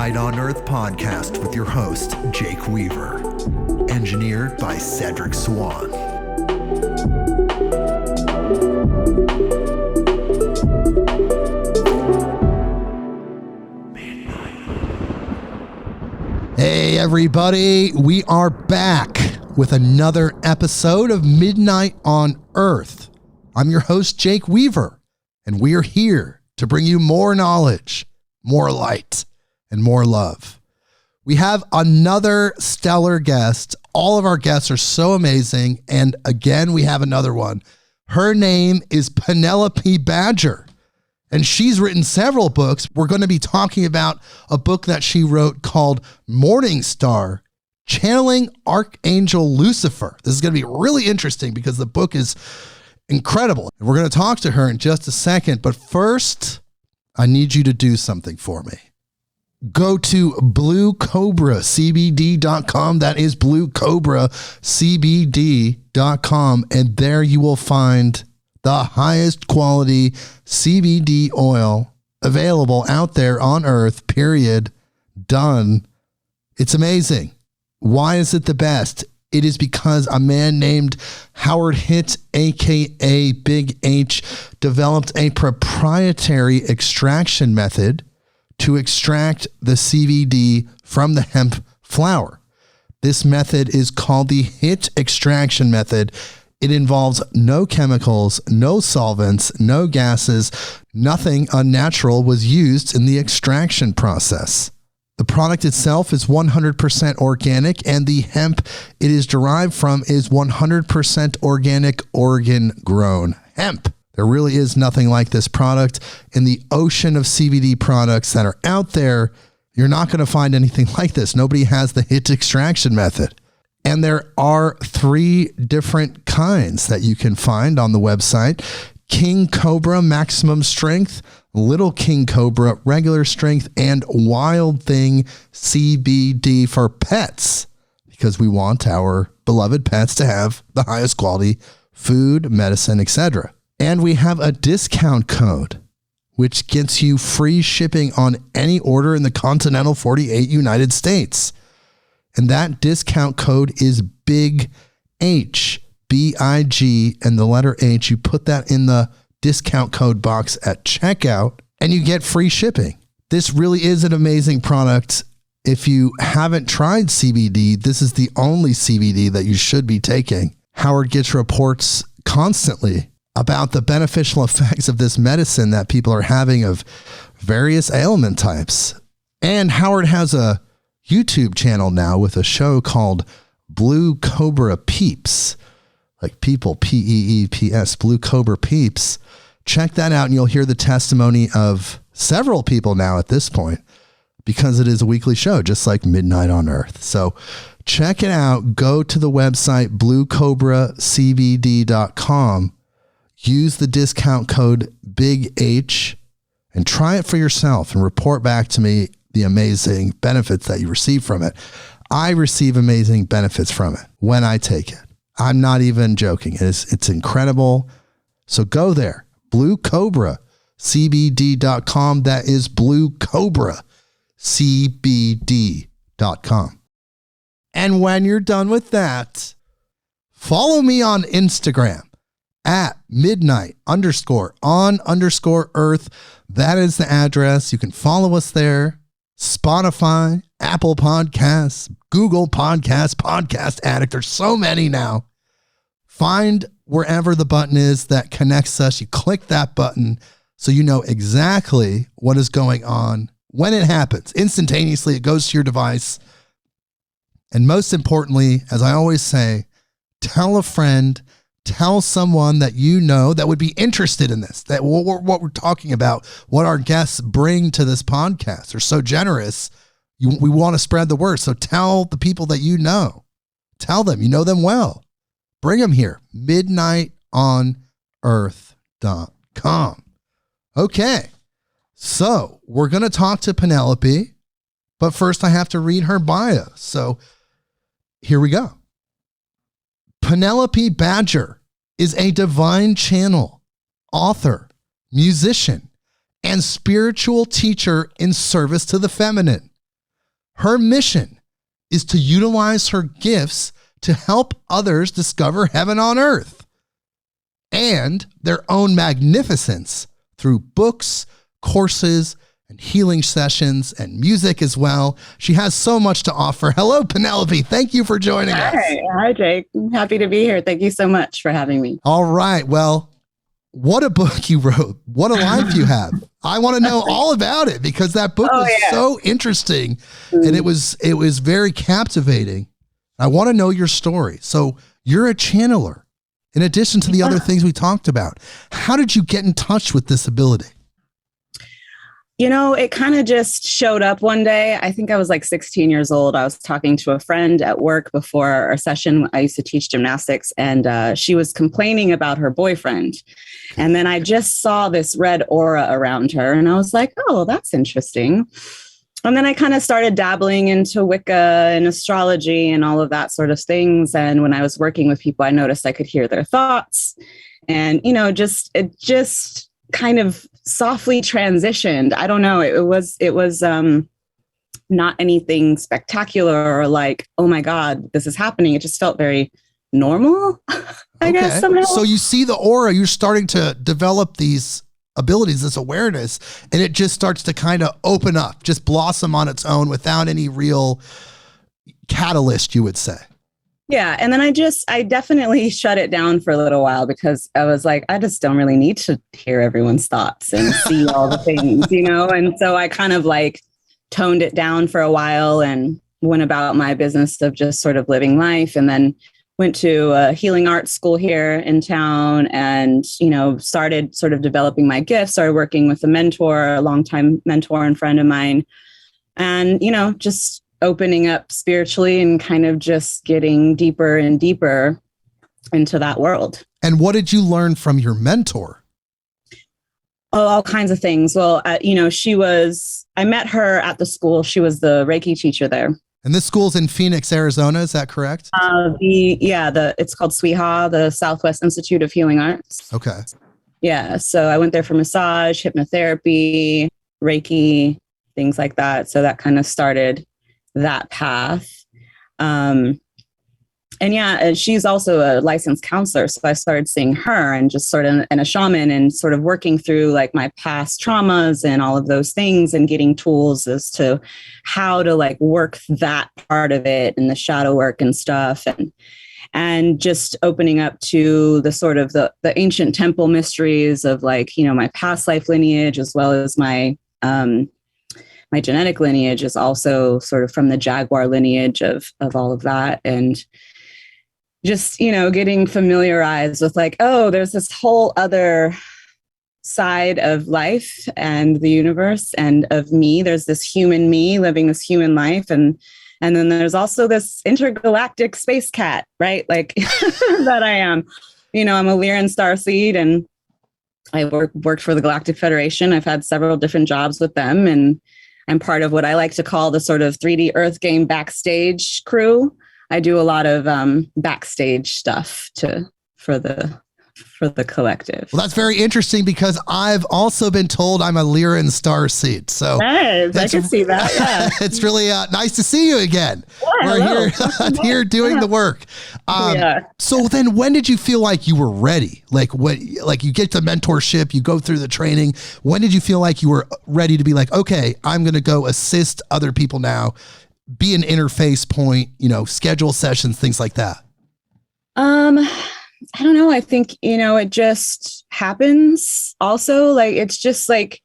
On Earth podcast with your host, Jake Weaver. Engineered by Cedric Swan. Hey everybody, we are back with another episode of Midnight on Earth. I'm your host, Jake Weaver, and we are here to bring you more knowledge, more light, and more love. We have another stellar guest. All of our guests are so amazing. And again, we have another one. Her name is Penelope Badger, and she's written several books. We're going to be talking about a book that she wrote called Morning Star, Channeling Archangel Lucifer. This is going to be really interesting because the book is incredible. And we're going to talk to her in just a second. But first, I need you to do something for me. Go to bluecobracbd.com. That is bluecobracbd.com. And there you will find the highest quality CBD oil available out there on Earth, period. Done. It's amazing. Why is it the best? It is because a man named Howard Hitt, aka Big H, developed a proprietary extraction method to extract the CBD from the hemp flower. This method is called the Hitt extraction method. It involves no chemicals, no solvents, no gases. Nothing unnatural was used in the extraction process. The product itself is 100% organic, and the hemp it is derived from is 100% organic, Oregon-grown hemp. There really is nothing like this product. In the ocean of CBD products that are out there, you're not going to find anything like this. Nobody has the Hitt extraction method. And there are 3 different kinds that you can find on the website. King Cobra Maximum Strength, Little King Cobra Regular Strength, and Wild Thing CBD for pets, because we want our beloved pets to have the highest quality food, medicine, etc. And we have a discount code, which gets you free shipping on any order in the continental 48 United States. And that discount code is Big H, B-I-G, and the letter H. You put that in the discount code box at checkout, and you get free shipping. This really is an amazing product. If you haven't tried CBD, this is the only CBD that you should be taking. Howard gets reports constantly about the beneficial effects of this medicine that people are having of various ailment types. And Howard has a YouTube channel now with a show called Blue Cobra Peeps, like people, P-E-E-P-S, Blue Cobra Peeps. Check that out and you'll hear the testimony of several people now at this point, because it is a weekly show, just like Midnight on Earth. So check it out. Go to the website, bluecobracbd.com. Use the discount code Big H and try it for yourself and report back to me the amazing benefits that you receive from it. I receive amazing benefits from it when I take it. I'm not even joking. It's incredible. So go there, bluecobracbd.com. That is bluecobracbd.com. And when you're done with that, follow me on Instagram at midnight_on_earth. That is the address. You can follow us there. Spotify, Apple Podcasts, Google Podcasts, Podcast Addict. There's so many now. Find wherever the button is that connects us. You click that button so you know exactly what is going on when it happens. Instantaneously, it goes to your device. And most importantly, as I always say, tell a friend, tell someone that you know that would be interested in this, that what we're talking about, what our guests bring to this podcast. They're so generous. We want to spread the word. So tell the people that you know. Tell them, you know them well. Bring them here. midnightonearth.com. Okay. So we're going to talk to Penelope, but first I have to read her bio. So here we go. Penelope Badger is a divine channel, author, musician, and spiritual teacher in service to the feminine. Her mission is to utilize her gifts to help others discover heaven on earth and their own magnificence through books, courses, and healing sessions and music as well. She has so much to offer. Hello, Penelope. Thank you for joining us. Hi, Jake. I'm happy to be here. Thank you so much for having me. All right. Well, what a book you wrote. What a life you have. I want to know all about it because that book was so interesting and it was very captivating. I want to know your story. So you're a channeler in addition to the other things we talked about. How did you get in touch with this ability? You know, it kind of just showed up one day. I think I was like 16 years old. I was talking to a friend at work before our session. I used to teach gymnastics, and she was complaining about her boyfriend. And then I just saw this red aura around her, and I was like, oh, that's interesting. And then I kind of started dabbling into Wicca and astrology and all of that sort of things. And when I was working with people, I noticed I could hear their thoughts. And, you know, it just kind of softly transitioned. I don't know. It was not anything spectacular or like, oh my God, this is happening. It just felt very normal, I guess somehow. So you see the aura, you're starting to develop these abilities, this awareness, and it just starts to kind of open up, just blossom on its own without any real catalyst, you would say. Yeah. And then I definitely shut it down for a little while because I was like, I just don't really need to hear everyone's thoughts and see all the things, you know? And so I kind of like toned it down for a while and went about my business of just sort of living life. And then went to a healing arts school here in town and, you know, started sort of developing my gifts, started working with a mentor, a longtime mentor and friend of mine. And, you know, just opening up spiritually and kind of just getting deeper and deeper into that world. And what did you learn from your mentor? Oh, all kinds of things. Well, you know, I met her at the school. She was the Reiki teacher there. And this school's in Phoenix, Arizona. Is that correct? It's called SWIHA, the Southwest Institute of Healing Arts. Okay. Yeah. So I went there for massage, hypnotherapy, Reiki, things like that. So that kind of started that path. And she's also a licensed counselor. So I started seeing her and just sort of, and a shaman and sort of working through like my past traumas and all of those things and getting tools as to how to like work that part of it and the shadow work and stuff. And just opening up to the sort of the ancient temple mysteries of like, you know, my past life lineage, as well as my genetic lineage is also sort of from the jaguar lineage of all of that. And just, you know, getting familiarized with like, oh, there's this whole other side of life and the universe and of me. There's this human me living this human life. And then there's also this intergalactic space cat, right? Like that I am, you know, I'm a Lyran Starseed and I worked for the Galactic Federation. I've had several different jobs with them, and I'm part of what I like to call the sort of 3D Earth game backstage crew. I do a lot of backstage stuff for the collective. Well, that's very interesting because I've also been told I'm a Lyran Starseed. So nice. I can see that. Yeah. It's really nice to see you again. Yeah, We're here doing the work. So then when did you feel like you were ready? Like you get the mentorship, you go through the training. When did you feel like you were ready to be like, okay, I'm going to go assist other people now, be an interface point, you know, schedule sessions, things like that? I don't know. I think, you know, it just happens also. Like, it's just like,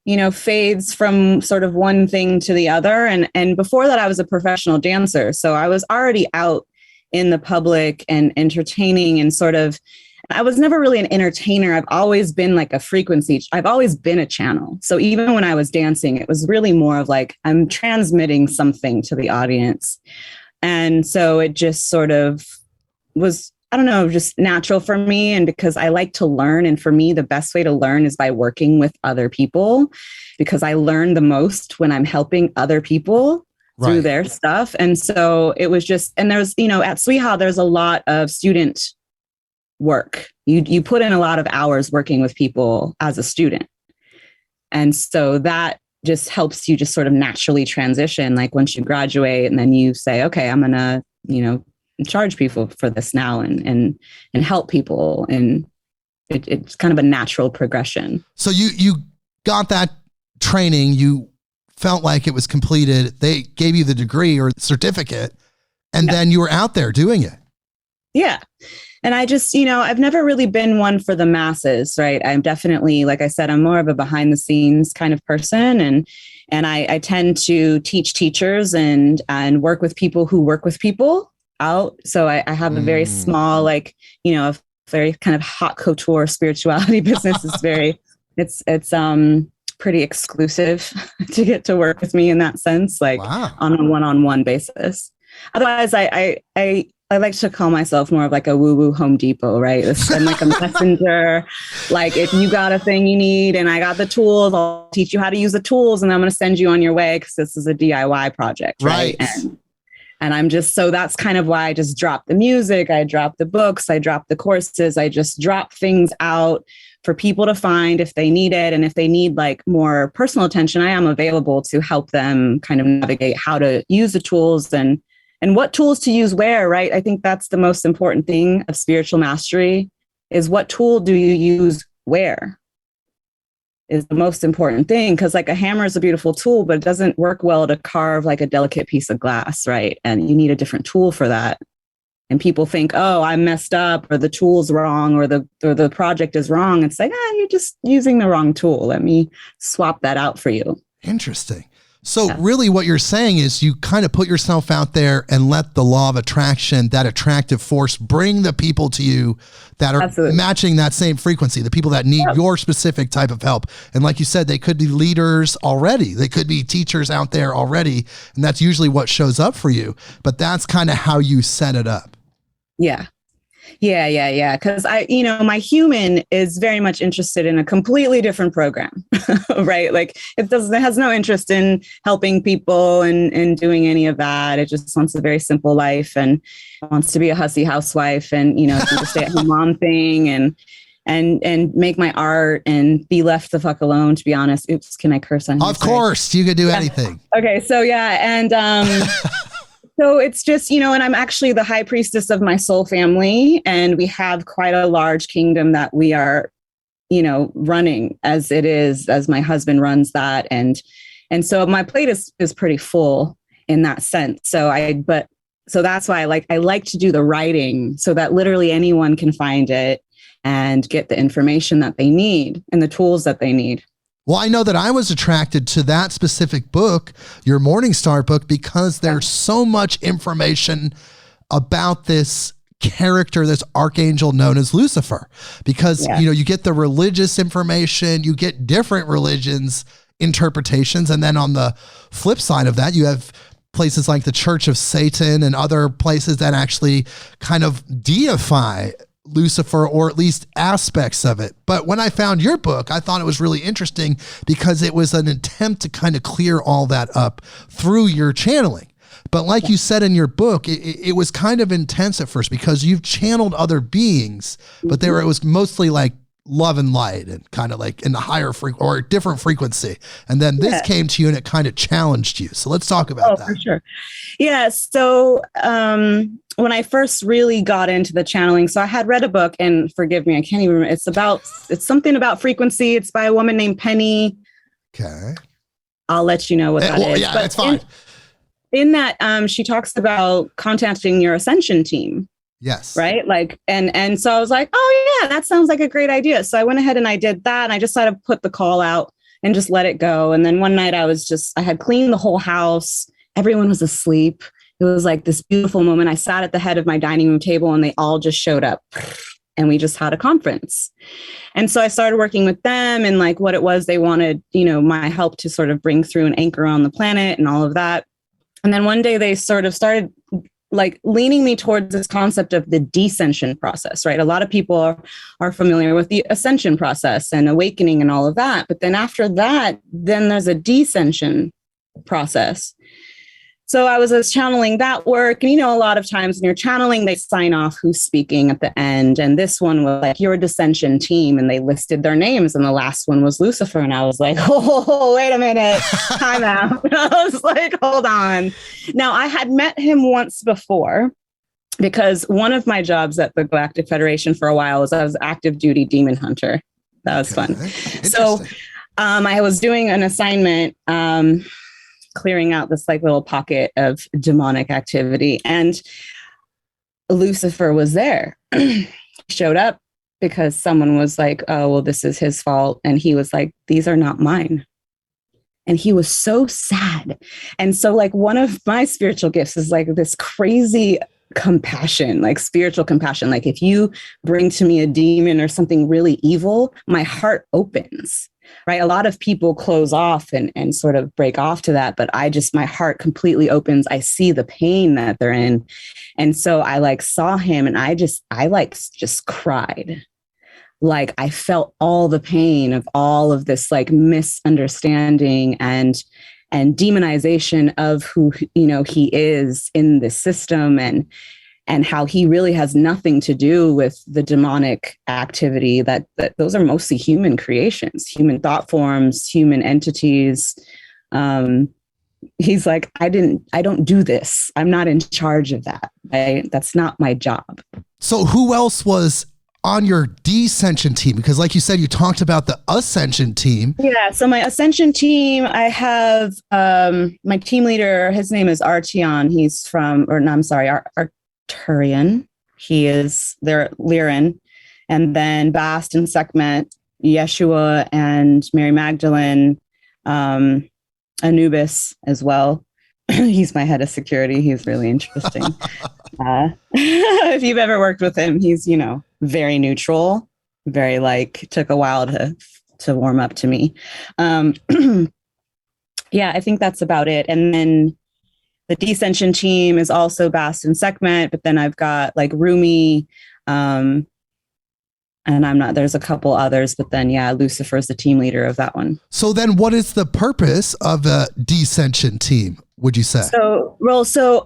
you know, fades from sort of one thing to the other. And before that, I was a professional dancer. So I was already out in the public and entertaining and sort of, I was never really an entertainer. I've always been like a frequency. I've always been a channel. So even when I was dancing, it was really more of like, I'm transmitting something to the audience. And so it just sort of was, I don't know, just natural for me. And because I like to learn. And for me, the best way to learn is by working with other people, because I learn the most when I'm helping other people through their stuff. And so it was just, and there's, you know, at Sweeha, there's a lot of student work. You put in a lot of hours working with people as a student. And so that just helps you just sort of naturally transition. Like once you graduate and then you say, okay, I'm going to, you know, charge people for this now and help people. And it's kind of a natural progression. So you got that training, you felt like it was completed. They gave you the degree or certificate, and then you were out there doing it. Yeah. And I just, you know, I've never really been one for the masses, right? I'm definitely, like I said, I'm more of a behind the scenes kind of person. And I tend to teach teachers and work with people who work with people out. So I have a very small, like, you know, a very kind of hot couture spirituality business. Is very, it's pretty exclusive to get to work with me in that sense, like on a one-on-one basis. Otherwise, I like to call myself more of like a woo-woo Home Depot, right? I'm like a messenger. Like if you got a thing you need and I got the tools, I'll teach you how to use the tools and I'm going to send you on your way because this is a DIY project, right? And I'm just, so that's kind of why I just dropped the music, I dropped the books, I dropped the courses, I just dropped things out for people to find if they need it. And if they need like more personal attention, I am available to help them kind of navigate how to use the tools and what tools to use where, right? I think that's the most important thing of spiritual mastery is what tool do you use where is the most important thing. Because like a hammer is a beautiful tool, but it doesn't work well to carve like a delicate piece of glass, right? And you need a different tool for that. And people think, oh, I messed up or the tool's wrong or the project is wrong. It's like, you're just using the wrong tool. Let me swap that out for you. Interesting. So really what you're saying is you kind of put yourself out there and let the law of attraction, that attractive force, bring the people to you that are matching that same frequency, the people that need your specific type of help. And like you said, they could be leaders already. They could be teachers out there already. And that's usually what shows up for you. But that's kind of how you set it up. Yeah. Because my human is very much interested in a completely different program, right? Like it has no interest in helping people and doing any of that. It just wants a very simple life and wants to be a hussy housewife and, do the stay-at-home mom thing and make my art and be left the fuck alone, to be honest. Oops, can I curse on here? Of course, you could do anything. Okay, so and so it's just, and I'm actually the high priestess of my soul family. And we have quite a large kingdom that we are, running as it is, as my husband runs that. And so my plate is pretty full in that sense. So that's why I like to do the writing so that literally anyone can find it and get the information that they need and the tools that they need. Well, I know that I was attracted to that specific book, your Morningstar book, because there's so much information about this character, this archangel known as Lucifer, because, you get the religious information, you get different religions, interpretations. And then on the flip side of that, you have places like the Church of Satan and other places that actually kind of deify Lucifer, or at least aspects of it. But when I found your book, I thought it was really interesting because it was an attempt to kind of clear all that up through your channeling. But like you said in your book, it was kind of intense at first because you've channeled other beings, but it was mostly like love and light and kind of like in the higher or different frequency. And then this came to you and it kind of challenged you. So let's talk about that. For sure. Yeah. So when I first really got into the channeling, so I had read a book, and forgive me, I can't even remember. It's something about frequency. It's by a woman named Penny. Okay. I'll let you know what that is. Yeah, but it's fine. In that, she talks about contacting your ascension team. Yes. Right. And so I was like, oh yeah, that sounds like a great idea. So I went ahead and I did that. And I just sort of put the call out and just let it go. And then one night I had cleaned the whole house. Everyone was asleep. it was like this beautiful moment. I sat at the head of my dining room table and they all just showed up and we just had a conference. And so I started working with them and like what it was they wanted, my help to sort of bring through an anchor on the planet and all of that. And then one day they sort of started like leaning me towards this concept of the descension process, right? A lot of people are familiar with the ascension process and awakening and all of that. But then after that, then there's a descension process. So I was channeling that work. And, a lot of times when you're channeling, they sign off who's speaking at the end. And this one was like, your descension team. And they listed their names. And the last one was Lucifer. And I was like, oh, wait a minute. Time out. I was like, hold on. Now, I had met him once before because one of my jobs at the Galactic Federation for a while was I was active duty demon hunter. That was fun. So I was doing an assignment, clearing out this like little pocket of demonic activity. And Lucifer was there. He showed up because someone was like, oh, well, this is his fault. And he was like, these are not mine. And he was so sad. And so like one of my spiritual gifts is like this crazy compassion, like spiritual compassion. Like if you bring to me a demon or something really evil, my heart opens. Right. A lot of people close off and sort of break off to that. But my heart completely opens. I see the pain that they're in. And so I like saw him and I just cried. Like I felt all the pain of all of this like misunderstanding and demonization of who, he is in this system and how he really has nothing to do with the demonic activity that those are mostly human creations, human thought forms, human entities. He's like, I don't do this. I'm not in charge of that. That's not my job. So who else was on your descension team? Because like you said, you talked about the ascension team. Yeah. So my ascension team, I have my team leader, his name is Archon. He's Arcturian. He is their Lyran. And then Bast and Sekhmet, Yeshua and Mary Magdalene, Anubis as well. He's my head of security. He's really interesting. If you've ever worked with him, he's, very neutral, very like took a while to warm up to me. Yeah, I think that's about it. And then the descension team is also Bast and Sekhmet, but then I've got like Rumi, and there's a couple others, but then Lucifer is the team leader of that one. So then what is the purpose of a descension team, would you say? So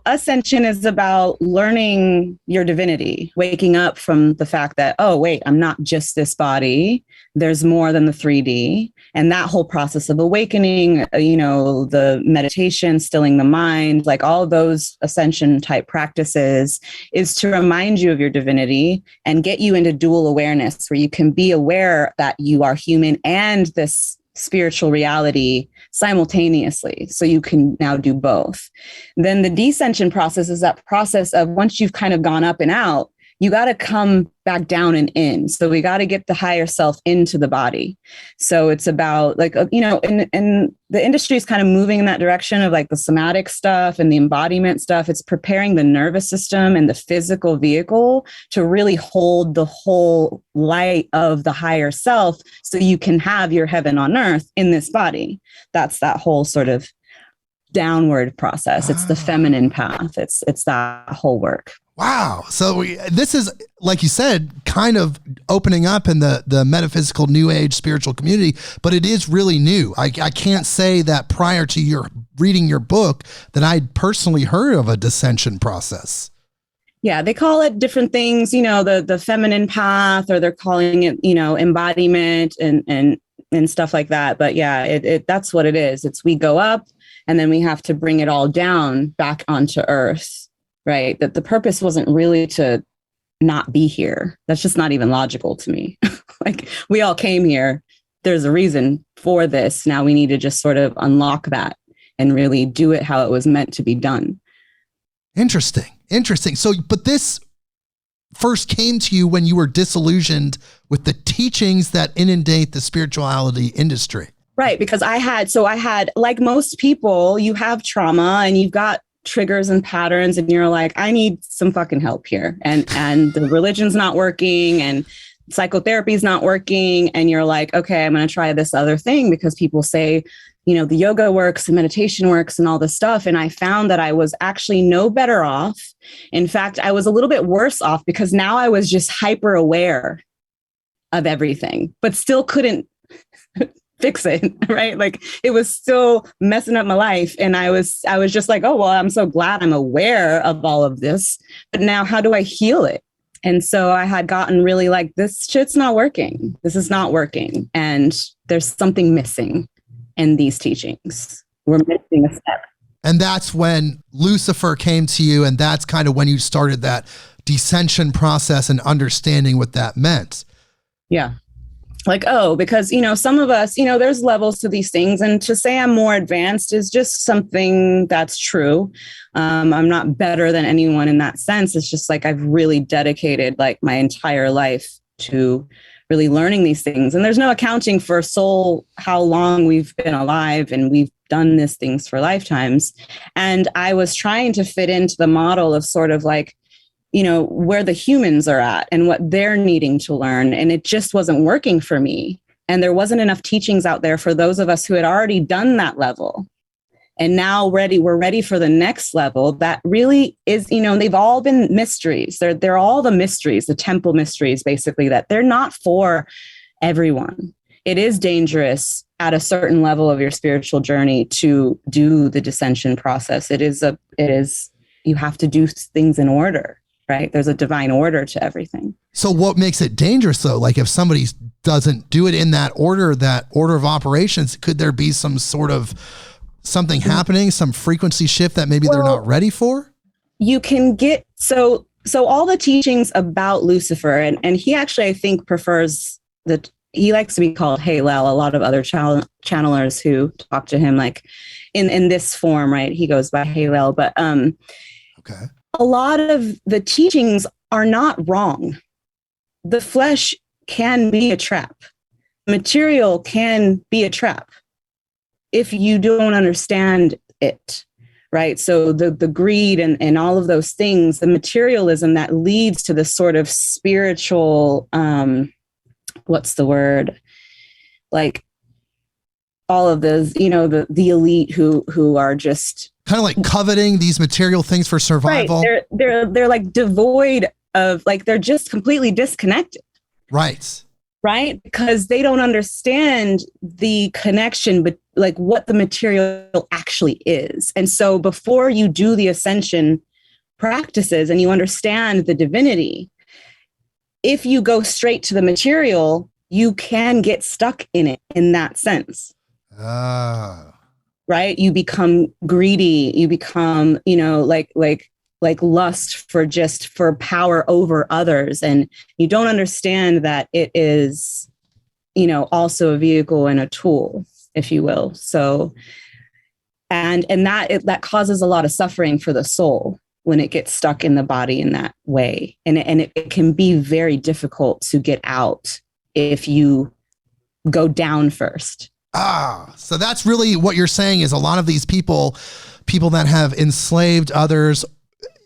ascension is about learning your divinity, waking up from the fact that, oh, wait, I'm not just this body. There's more than the 3D. And that whole process of awakening, the meditation, stilling the mind, like all those ascension type practices is to remind you of your divinity and get you into dual awareness where you can be aware that you are human and this spiritual reality simultaneously. So you can now do both. Then the descension process is that process of once you've kind of gone up and out, you got to come back down and in. So we got to get the higher self into the body. So it's about like, and the industry is kind of moving in that direction of like the somatic stuff and the embodiment stuff. It's preparing the nervous system and the physical vehicle to really hold the whole light of the higher self so you can have your heaven on earth in this body. That's that whole sort of downward process. It's the feminine path. It's that whole work. Wow. So this is, like you said, kind of opening up in the metaphysical new age spiritual community, but it is really new. I can't say that prior to reading your book that I'd personally heard of a descension process. Yeah, they call it different things, the feminine path, or they're calling it, embodiment and stuff like that. But yeah, that's what it is. It's we go up and then we have to bring it all down back onto earth. Right. That the purpose wasn't really to not be here. That's just not even logical to me. Like we all came here. There's a reason for this. Now we need to just sort of unlock that and really do it how it was meant to be done. Interesting. So, but this first came to you when you were disillusioned with the teachings that inundate the spirituality industry. Right. Because I had, like most people, you have trauma and you've got triggers and patterns, and you're like, I need some fucking help here. And the religion's not working, and psychotherapy is not working. And you're like, okay, I'm going to try this other thing because people say, the yoga works and meditation works and all this stuff. And I found that I was actually no better off. In fact, I was a little bit worse off because now I was just hyper aware of everything, but still couldn't fix it, right? Like it was still messing up my life. And I was just like, oh, well, I'm so glad I'm aware of all of this, but now how do I heal it? And so I had gotten really like, this shit's not working. This is not working. And there's something missing in these teachings. We're missing a step. And that's when Lucifer came to you. And that's kind of when you started that descension process and understanding what that meant. Yeah. Like, oh, because, some of us, there's levels to these things. And to say I'm more advanced is just something that's true. I'm not better than anyone in that sense. It's just like I've really dedicated like my entire life to really learning these things. And there's no accounting for how long we've been alive and we've done these things for lifetimes. And I was trying to fit into the model of sort of like, where the humans are at and what they're needing to learn. And it just wasn't working for me. And there wasn't enough teachings out there for those of us who had already done that level. And now we're ready for the next level. That really is, they've all been mysteries. They're all the mysteries, the temple mysteries, basically, that they're not for everyone. It is dangerous at a certain level of your spiritual journey to do the descension process. You have to do things in order, right? There's a divine order to everything. So what makes it dangerous though? Like if somebody doesn't do it in that order of operations, could there be some sort of something happening, some frequency shift that maybe they're not ready for? You can get, so all the teachings about Lucifer, and he actually, I think, prefers he likes to be called Halel. A lot of other channelers who talk to him like in this form, right? He goes by Halel, but okay. A lot of the teachings are not wrong. The flesh can be a trap. Material can be a trap if you don't understand it, right? So the greed and all of those things, the materialism that leads to this sort of spiritual, what's the word? Like all of those, the elite who are just kind of like coveting these material things for survival. Right. They're like devoid of, like, they're just completely disconnected. Right. Right. Because they don't understand the connection, but like what the material actually is. And so before you do the ascension practices and you understand the divinity, if you go straight to the material, you can get stuck in it in that sense. Right? You become greedy. You become, like lust for power over others. And you don't understand that it is, also a vehicle and a tool, if you will. So, and that causes a lot of suffering for the soul when it gets stuck in the body in that way. And it can be very difficult to get out if you go down first. So that's really what you're saying is a lot of these people that have enslaved others,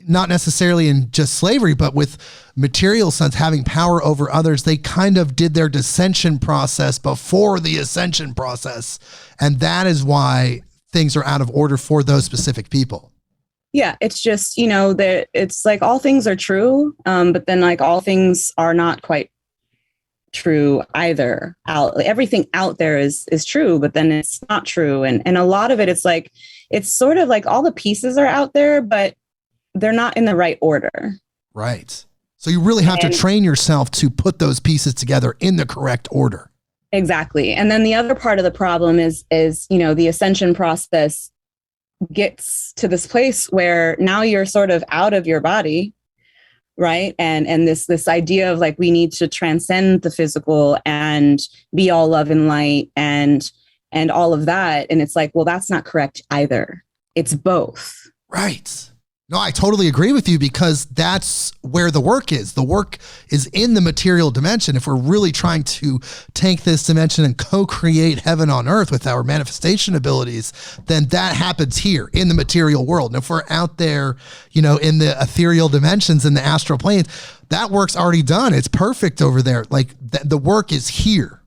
not necessarily in just slavery, but with material sense, having power over others, they kind of did their descension process before the ascension process. And that is why things are out of order for those specific people. Yeah, it's just, that it's like all things are true, but then like all things are not quite true either. Everything out there is true, but then it's not true. And a lot of it, it's sort of like all the pieces are out there, but they're not in the right order. Right. So you really have to train yourself to put those pieces together in the correct order. Exactly. And then the other part of the problem is, the ascension process gets to this place where now you're sort of out of your body, right? And this idea of like, we need to transcend the physical and be all love and light and all of that. And it's like, well, that's not correct either. It's both. Right. No, I totally agree with you, because that's where the work is. The work is in the material dimension. If we're really trying to take this dimension and co-create heaven on earth with our manifestation abilities, then that happens here in the material world. And if we're out there, in the ethereal dimensions, in the astral planes, that work's already done. It's perfect over there. Like the work is here.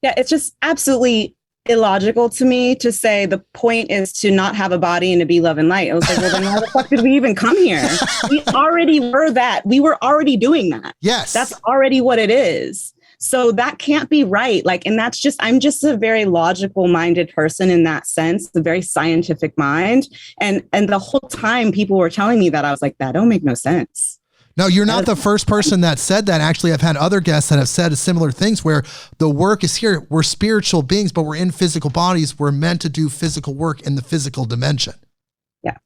Yeah, it's just absolutely illogical to me to say the point is to not have a body and to be love and light. I was like, well, then why the fuck did we even come here? We already were that. We were already doing that. Yes. That's already what it is. So that can't be right. Like, and I'm just a very logical minded person in that sense, a very scientific mind. And the whole time people were telling me that, I was like, that don't make no sense. No, you're not the first person that said that. Actually, I've had other guests that have said similar things, where the work is here. We're spiritual beings, but we're in physical bodies. We're meant to do physical work in the physical dimension. Yeah,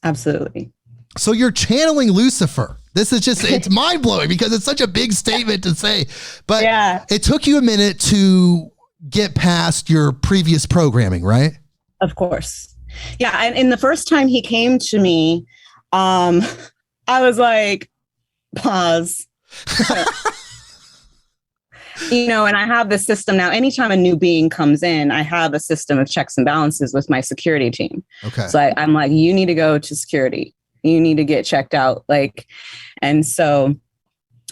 absolutely. So you're channeling Lucifer. This is just, it's mind blowing, because it's such a big statement to say, but It took you a minute to get past your previous programming, right? Of course. Yeah. And the first time he came to me, I was like, pause. And I have this system now. Anytime a new being comes in, I have a system of checks and balances with my security team. Okay. So I'm like, you need to go to security. You need to get checked out. And so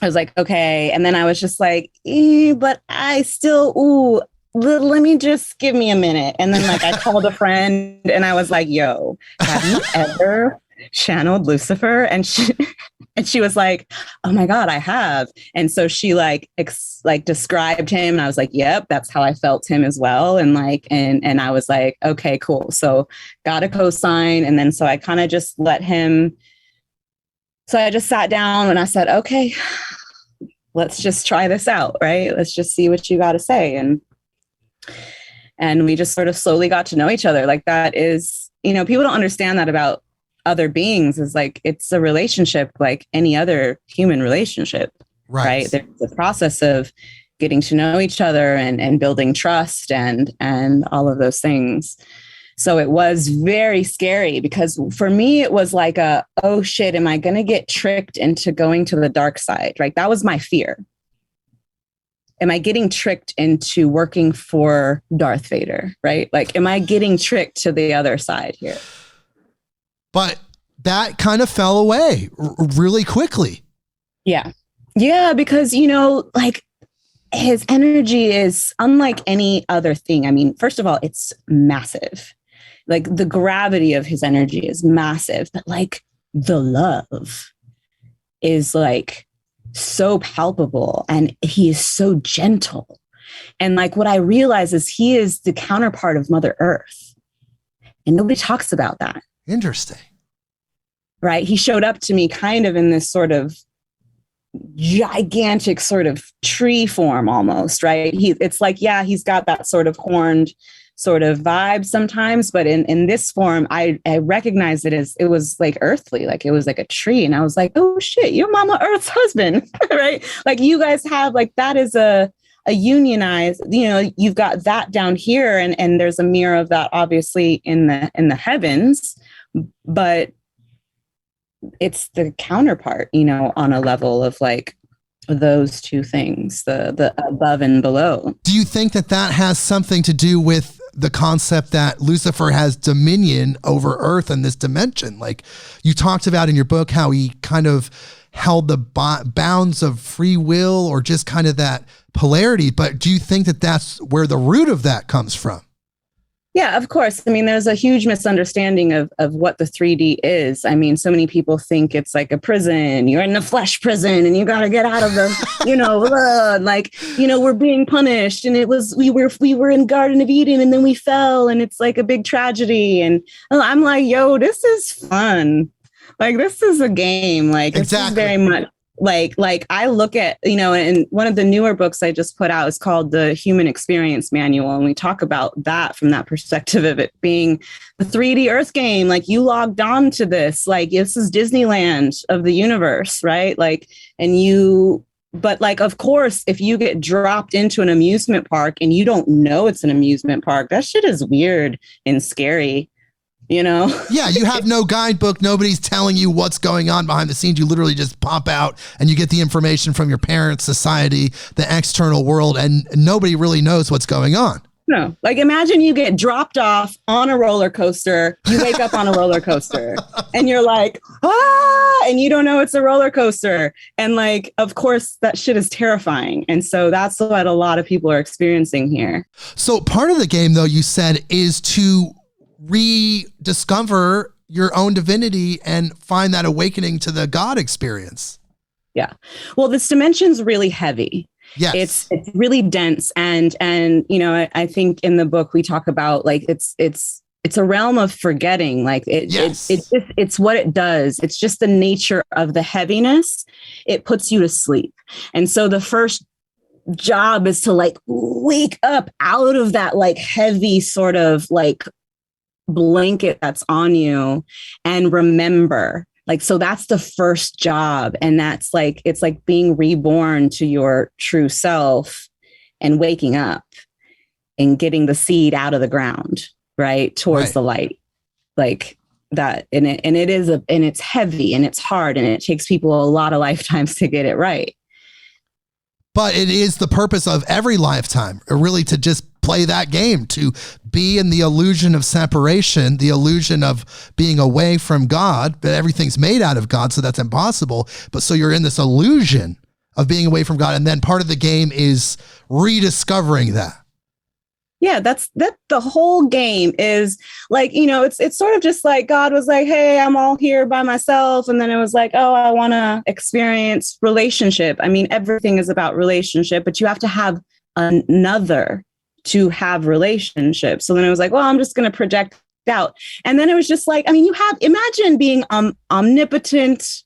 I was like, okay. And then I was just like, but I still, let me just give me a minute. And then I called a friend and I was like, yo, have you ever channeled Lucifer? And she was like, oh my God, I have. And so she described him. And I was like, yep, that's how I felt him as well. And and I was like, okay, cool. So got a cosign. And then so I kind of just let him. So I just sat down and I said, okay, let's just try this out. Right. Let's just see what you got to say. And we just sort of slowly got to know each other. Like, that is, people don't understand that about other beings, is like, it's a relationship like any other human relationship, right? There's a process of getting to know each other and building trust and all of those things. So it was very scary, because for me, it was like oh shit, am I going to get tricked into going to the dark side? Right? That was my fear. Am I getting tricked into working for Darth Vader? Right? Like, am I getting tricked to the other side here? But that kind of fell away really quickly. Yeah. Yeah. Because, his energy is unlike any other thing. I mean, first of all, it's massive. Like, the gravity of his energy is massive, but the love is so palpable, and he is so gentle. And what I realize is he is the counterpart of Mother Earth. And nobody talks about that. Interesting. Right. He showed up to me kind of in this sort of gigantic sort of tree form almost. Right. It's he's got that sort of horned sort of vibe sometimes. But in this form, I recognized it as, it was earthly, it was like a tree. And I was like, oh shit, you're Mama Earth's husband. Right. You guys have that is a unionized, you've got that down here, and there's a mirror of that obviously in the heavens, but it's the counterpart, on a level of those two things, the above and below. Do you think that has something to do with the concept that Lucifer has dominion over Earth and this dimension? Like you talked about in your book, how he kind of held the bounds of free will, or just kind of that polarity. But do you think that that's where the root of that comes from? Yeah, of course. I mean, there's a huge misunderstanding of what the 3D is. I mean, so many people think it's like a prison. You're in the flesh prison and you got to get out of the, we're being punished. And we were in Garden of Eden and then we fell and it's like a big tragedy. And I'm like, yo, this is fun. This is a game. Exactly. This is very much like I look at, and one of the newer books I just put out is called The Human Experience Manual. And we talk about that from that perspective of it being the 3D Earth game. You logged on to this, this is Disneyland of the universe, right? But of course, if you get dropped into an amusement park and you don't know it's an amusement park, that shit is weird and scary. you know? Yeah, you have no guidebook. Nobody's telling you what's going on behind the scenes. You literally just pop out and you get the information from your parents, society, the external world, and nobody really knows what's going on. No, like imagine you get dropped off on a roller coaster. You wake up on a roller coaster and you're like, and you don't know it's a roller coaster. And like, of course, that shit is terrifying. And so that's what a lot of people are experiencing here. So part of the game, though, you said, is to rediscover your own divinity and find that awakening to the God experience. Yeah. Well, this dimension's really heavy. Yes. It's really dense. And, you know, I think in the book we talk about like, it's a realm of forgetting. Like it's what it does. It's just the nature of the heaviness. It puts you to sleep. And so the first job is to like wake up out of that like heavy sort of like blanket that's on you and remember. Like, so that's the first job. And that's like, it's like being reborn to your true self and waking up and getting the seed out of the ground, right? Towards the light, like that. And it's heavy and it's hard and it takes people a lot of lifetimes to get it right. But it is the purpose of every lifetime, really, to just play that game, to be in the illusion of separation, the illusion of being away from God, but everything's made out of God, so that's impossible. But so you're in this illusion of being away from God, and then part of the game is rediscovering that. Yeah, that the whole game is like, you know, it's sort of just like God was like, hey, I'm all here by myself. And then it was like, oh, I want to experience relationship. I mean, everything is about relationship, but you have to have another to have relationship. So then it was like, well, I'm just going to project out. And then it was just like, I mean, imagine being omnipotent,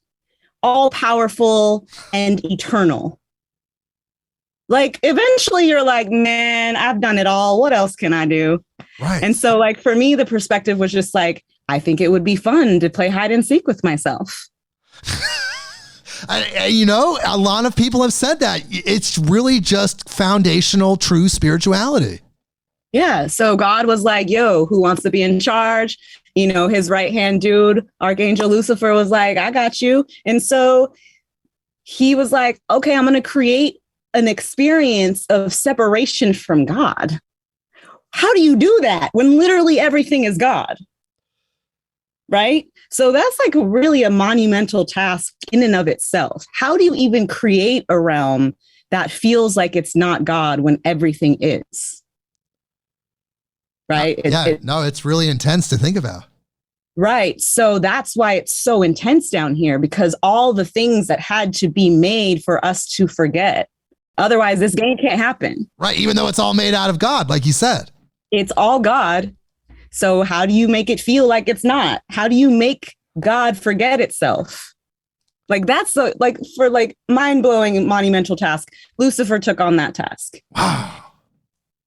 all powerful and eternal. Like eventually you're like, man, I've done it all. What else can I do? Right. And so like for me, the perspective was just like, I think it would be fun to play hide and seek with myself. You know, a lot of people have said that. It's really just foundational, true spirituality. Yeah. So God was like, yo, who wants to be in charge? You know, his right hand dude, Archangel Lucifer, was like, I got you. And so he was like, okay, I'm going to create an experience of separation from God. How do you do that when literally everything is God? Right? So that's like really a monumental task in and of itself. How do you even create a realm that feels like it's not God when everything is? Right? It's really intense to think about. Right. So that's why it's so intense down here, because all the things that had to be made for us to forget. Otherwise, this game can't happen. Right. Even though it's all made out of God, like you said. It's all God. So how do you make it feel like it's not? How do you make God forget itself? Like that's for mind-blowing monumental task. Lucifer took on that task. Wow.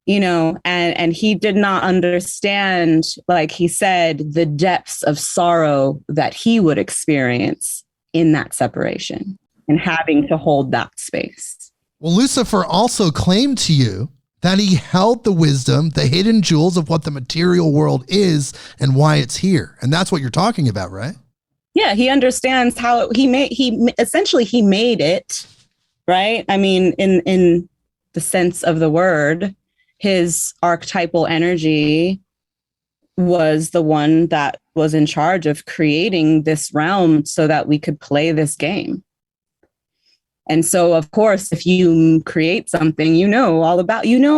You know, and he did not understand, like he said, the depths of sorrow that he would experience in that separation and having to hold that space. Well, Lucifer also claimed to you that he held the wisdom, the hidden jewels of what the material world is and why it's here. And that's what you're talking about, right? Yeah, he understands how he made it, right? I mean, in the sense of the word, his archetypal energy was the one that was in charge of creating this realm so that we could play this game. And so, of course, if you create something, you know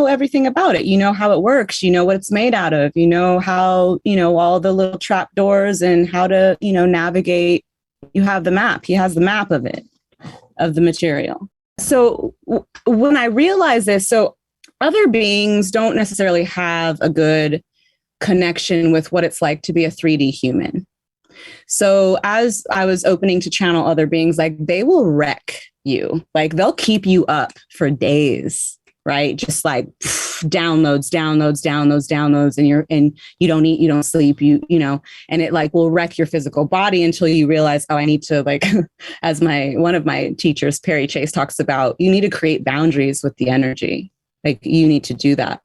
everything about it. You know how it works. You know what it's made out of. You know how, all the little trap doors and how to, navigate. You have the map. He has the map of it, of the material. So when I realized this, so other beings don't necessarily have a good connection with what it's like to be a 3D human. So as I was opening to channel other beings, like they will wreck you, like they'll keep you up for days, right? Just like downloads, and you don't eat, you don't sleep, and it like will wreck your physical body until you realize, oh, I need to like, as one of my teachers, Perry Chase, talks about, you need to create boundaries with the energy. Like you need to do that.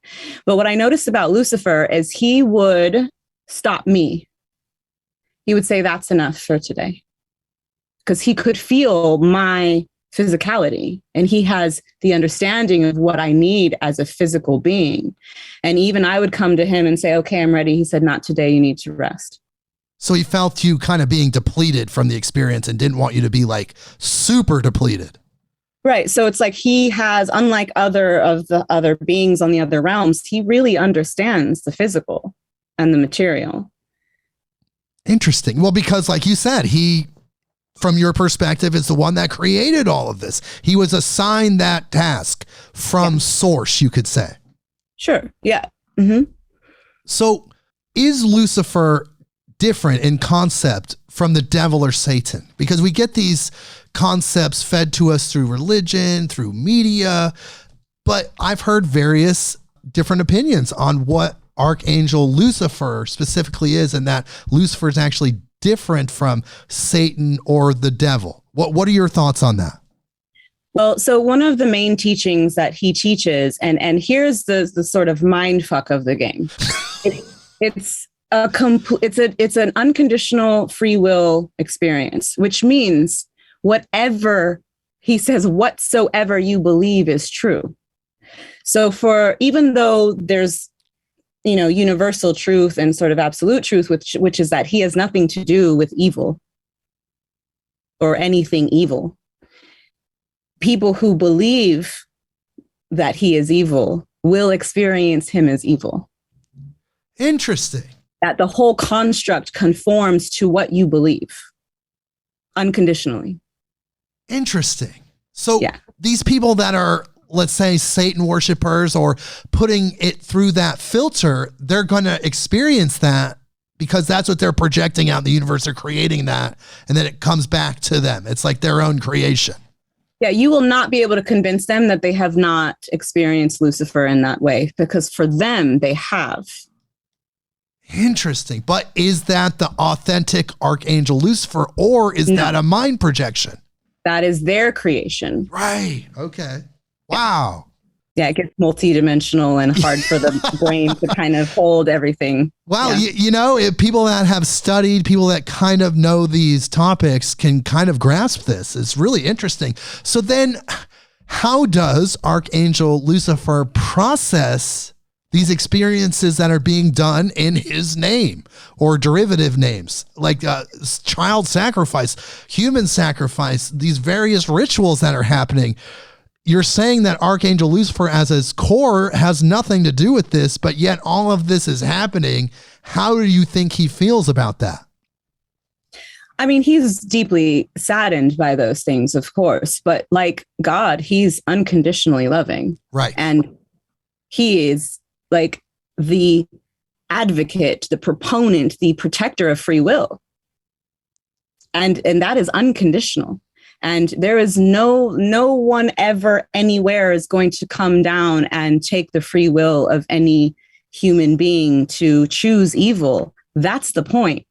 But what I noticed about Lucifer is he would stop me he would say that's enough for today. Because he could feel my physicality and he has the understanding of what I need as a physical being. And even I would come to him and say, okay, I'm ready. He said, not today. You need to rest. So he felt you kind of being depleted from the experience and didn't want you to be like super depleted. Right. So it's like he has, unlike other of the other beings on the other realms, he really understands the physical and the material. Interesting. Well, because like you said, he, from your perspective, is the one that created all of this. He was assigned that task from source, you could say. Sure. Yeah. Mm-hmm. So is Lucifer different in concept from the devil or Satan? Because we get these concepts fed to us through religion, through media, but I've heard various different opinions on what Archangel Lucifer specifically is, and that Lucifer is actually different from Satan or the devil. What are your thoughts on that? Well, so one of the main teachings that he teaches, and here's the sort of mind fuck of the game. It's an unconditional free will experience, which means whatever he says, whatsoever you believe is true. So even though there's, universal truth and sort of absolute truth, which is that he has nothing to do with evil or anything evil. People who believe that he is evil will experience him as evil. Interesting. That the whole construct conforms to what you believe unconditionally. Interesting. So these people that are, let's say, Satan worshipers or putting it through that filter, they're going to experience that because that's what they're projecting out in the universe. They're creating that, and then it comes back to them. It's like their own creation. Yeah, you will not be able to convince them that they have not experienced Lucifer in that way, because for them, they have. Interesting. But is that the authentic Archangel Lucifer, or is that a mind projection? That is their creation. Right. Okay. Wow. Yeah, it gets multidimensional and hard for the brain to kind of hold everything. Well, if people that have studied, people that kind of know these topics can kind of grasp this. It's really interesting. So then how does Archangel Lucifer process these experiences that are being done in his name or derivative names, like child sacrifice, human sacrifice, these various rituals that are happening? You're saying that Archangel Lucifer as his core has nothing to do with this, but yet all of this is happening. How do you think he feels about that? I mean, he's deeply saddened by those things, of course, but like God, he's unconditionally loving. Right. And he is like the advocate, the proponent, the protector of free will. And that is unconditional. And there is no one ever anywhere is going to come down and take the free will of any human being to choose evil. That's the point.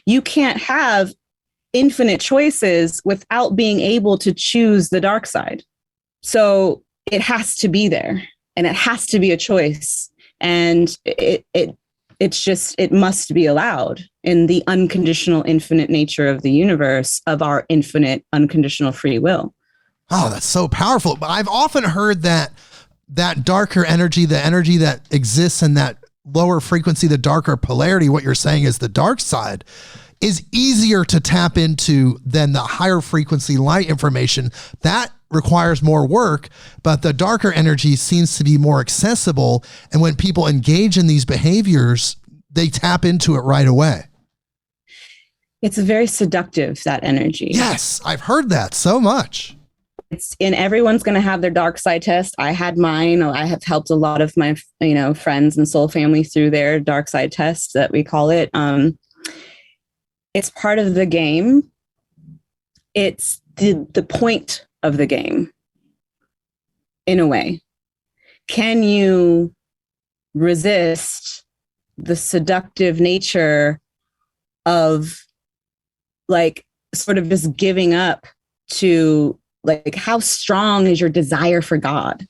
You can't have infinite choices without being able to choose the dark side. So it has to be there, and it has to be a choice. And it must be allowed in the unconditional, infinite nature of the universe, of our infinite, unconditional free will. Oh, that's so powerful. But I've often heard that darker energy, the energy that exists in that lower frequency, the darker polarity, what you're saying is the dark side, is easier to tap into than the higher frequency light information. That requires more work, but the darker energy seems to be more accessible. And when people engage in these behaviors, they tap into it right away. It's very seductive, that energy. Yes, I've heard that so much. Everyone's going to have their dark side test. I had mine. I have helped a lot of my, friends and soul family through their dark side test, that we call it. It's part of the game. It's the point of the game, in a way. Can you resist the seductive nature of like sort of just giving up to, like, how strong is your desire for God,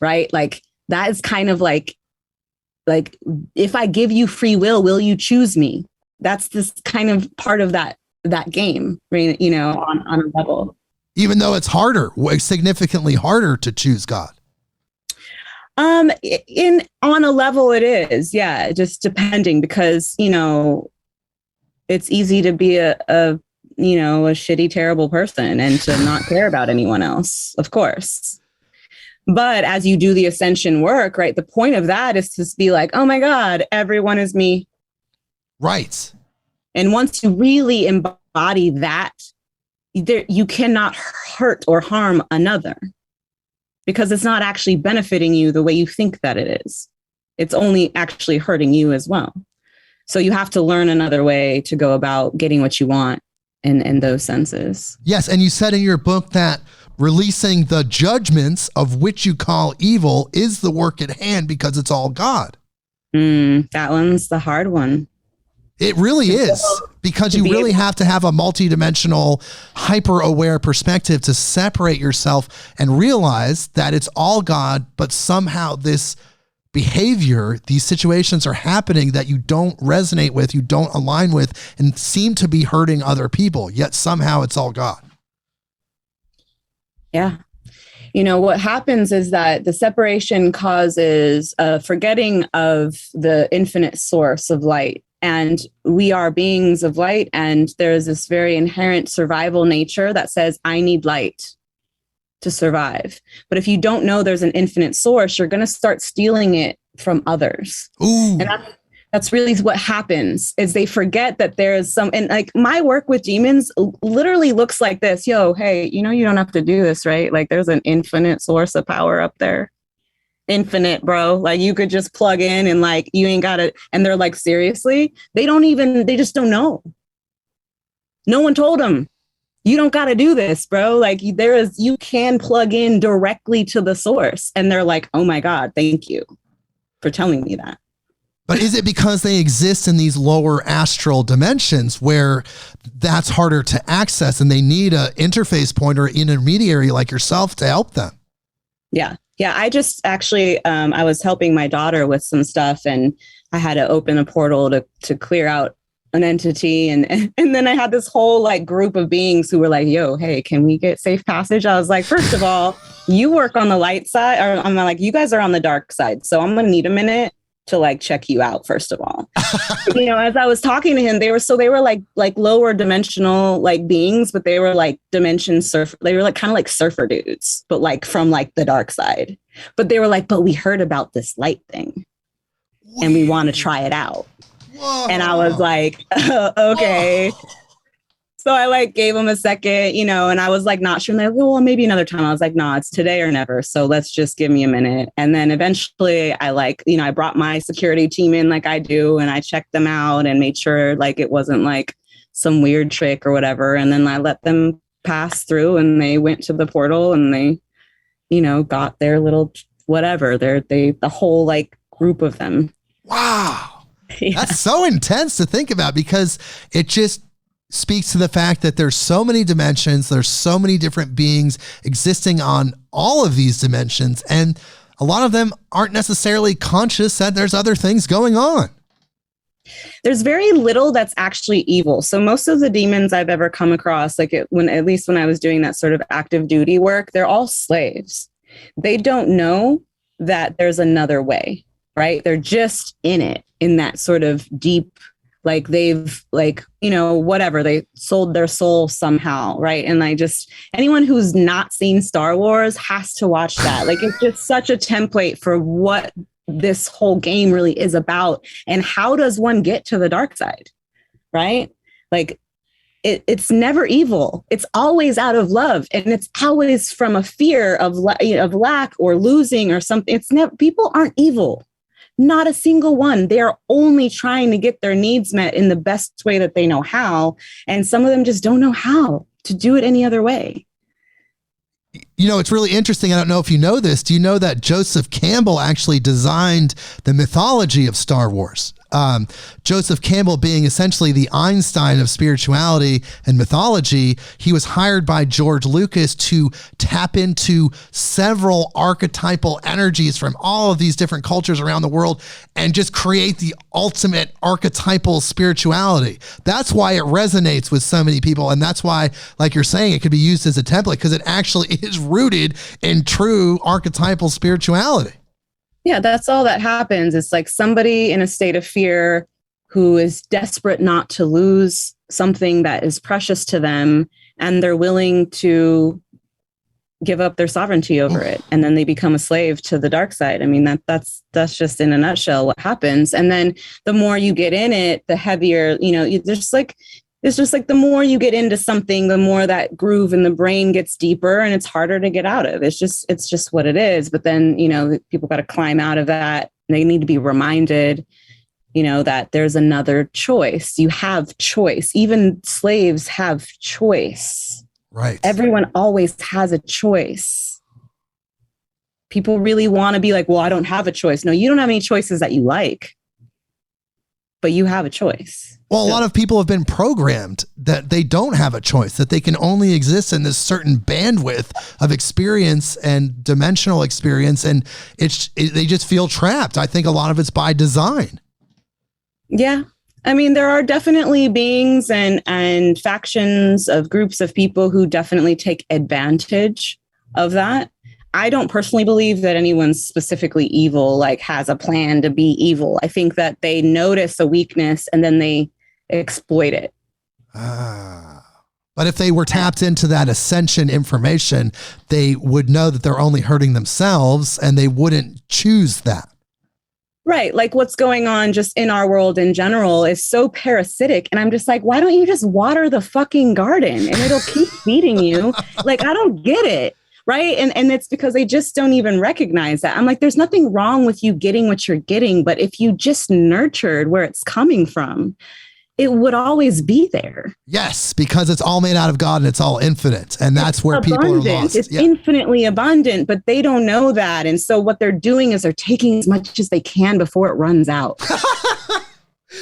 right? Like that is kind of like if I give you free will you choose me? that's this kind of part of that game, right? You know, on a level. Even though it's harder, significantly harder to choose God. On a level it is, yeah, just depending, because, you know, it's easy to be a shitty, terrible person and to not care about anyone else, of course. But as you do the ascension work, right, the point of that is to be like, oh my God, everyone is me. Right. And once you really embody that, you cannot hurt or harm another, because it's not actually benefiting you the way you think that it is. It's only actually hurting you as well. So you have to learn another way to go about getting what you want in those senses. Yes. And you said in your book that releasing the judgments of which you call evil is the work at hand, because it's all God. That one's the hard one. It really is, because you really have to have a multidimensional, hyper-aware perspective to separate yourself and realize that it's all God, but somehow this behavior, these situations are happening that you don't resonate with, you don't align with, and seem to be hurting other people, yet somehow it's all God. Yeah. You know, what happens is that the separation causes a forgetting of the infinite source of light. And we are beings of light. And there's this very inherent survival nature that says, I need light to survive. But if you don't know there's an infinite source, you're going to start stealing it from others. Ooh. And that's really what happens, is they forget that there is some, and like my work with demons literally looks like this. Yo, hey, you know, you don't have to do this, right? Like there's an infinite source of power up there. Infinite, bro. Like you could just plug in and like, you ain't got it. And they're like, seriously? They just don't know. No one told them, you don't got to do this, bro. Like you can plug in directly to the source. And they're like, oh my God, thank you for telling me that. But is it because they exist in these lower astral dimensions where that's harder to access and they need an interface point or intermediary like yourself to help them? Yeah. Yeah. I just actually, I was helping my daughter with some stuff, and I had to open a portal to clear out an entity. And then I had this whole like group of beings who were like, yo, hey, can we get safe passage? I was like, first of all, you work on the light side, or I'm like, you guys are on the dark side. So I'm going to need a minute to like check you out, first of all. You know, as I was talking to him, they were like lower dimensional like beings, but they were like dimension surf. They were like kind of like surfer dudes, but like from like the dark side. But they were like, but we heard about this light thing and we want to try it out. Whoa. And I was like, okay. Whoa. So I like gave them a second, you know, and I was like, not sure. And they're like, well, maybe another time. I was like, no, it's today or never. So let's just give me a minute. And then eventually I like, you know, I brought my security team in like I do, and I checked them out and made sure like it wasn't like some weird trick or whatever. And then I let them pass through, and they went to the portal, and they, you know, got their little whatever. The whole like group of them. Wow. Yeah. That's so intense to think about, because it just speaks to the fact that there's so many dimensions, there's so many different beings existing on all of these dimensions, and a lot of them aren't necessarily conscious that there's other things going on. There's very little that's actually evil. So most of the demons I've ever come across, like at least when I was doing that sort of active duty work, they're all slaves. They don't know that there's another way, right? They're just in it, in that sort of deep, like they've like, you know, whatever, they sold their soul somehow. Right. And anyone who's not seen Star Wars has to watch that. Like, it's just such a template for what this whole game really is about. And how does one get to the dark side? Right. Like it's never evil. It's always out of love. And it's always from a fear of lack or losing or something. It's never, people aren't evil. Not a single one. They are only trying to get their needs met in the best way that they know how. And some of them just don't know how to do it any other way. You know, it's really interesting. I don't know if you know this. Do you know that Joseph Campbell actually designed the mythology of Star Wars? Joseph Campbell being essentially the Einstein of spirituality and mythology, he was hired by George Lucas to tap into several archetypal energies from all of these different cultures around the world and just create the ultimate archetypal spirituality. That's why it resonates with so many people. And that's why, like you're saying, it could be used as a template because it actually is rooted in true archetypal spirituality. Yeah, that's all that happens. It's like somebody in a state of fear who is desperate not to lose something that is precious to them, and they're willing to give up their sovereignty over it. And then they become a slave to the dark side. I mean, that's just in a nutshell what happens. And then the more you get in it, the heavier, it's just like the more you get into something, the more that groove in the brain gets deeper and it's harder to get out of. It's just what it is. But then, people got to climb out of that. They need to be reminded, that there's another choice. You have choice. Even slaves have choice. Right. Everyone always has a choice. People really want to be like, well, I don't have a choice. No, you don't have any choices that you like, but you have a choice. Well, a lot of people have been programmed that they don't have a choice, that they can only exist in this certain bandwidth of experience and dimensional experience. And they just feel trapped. I think a lot of it's by design. Yeah. I mean, there are definitely beings and factions of groups of people who definitely take advantage of that. I don't personally believe that anyone's specifically evil, like has a plan to be evil. I think that they notice a weakness and then they exploit it. But if they were tapped into that ascension information, they would know that they're only hurting themselves and they wouldn't choose that. Right. Like what's going on just in our world in general is so parasitic. And I'm just like, why don't you just water the fucking garden and it'll keep feeding you? Like, I don't get it. Right. And it's because they just don't even recognize that. I'm like, there's nothing wrong with you getting what you're getting. But if you just nurtured where it's coming from, it would always be there. Yes, because it's all made out of God and it's all infinite. And that's where abundant. People are lost. It's infinitely abundant, but they don't know that. And so what they're doing is they're taking as much as they can before it runs out.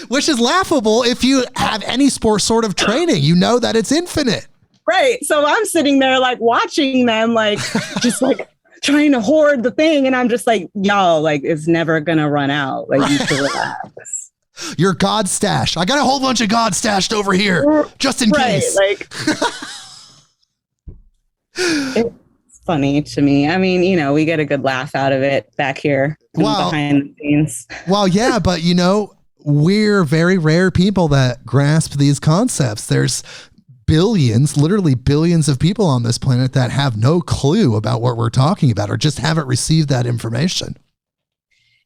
Which is laughable if you have any sort of training. You know that it's infinite. Right. So I'm sitting there like watching them like just like trying to hoard the thing. And I'm just like, y'all, like it's never going to run out. Like you should relax. Your God stash. I got a whole bunch of God stashed over here just in case. Like it's funny to me. I mean, we get a good laugh out of it back here behind the scenes. Well, yeah, but we're very rare people that grasp these concepts. There's literally billions of people on this planet that have no clue about what we're talking about or just haven't received that information.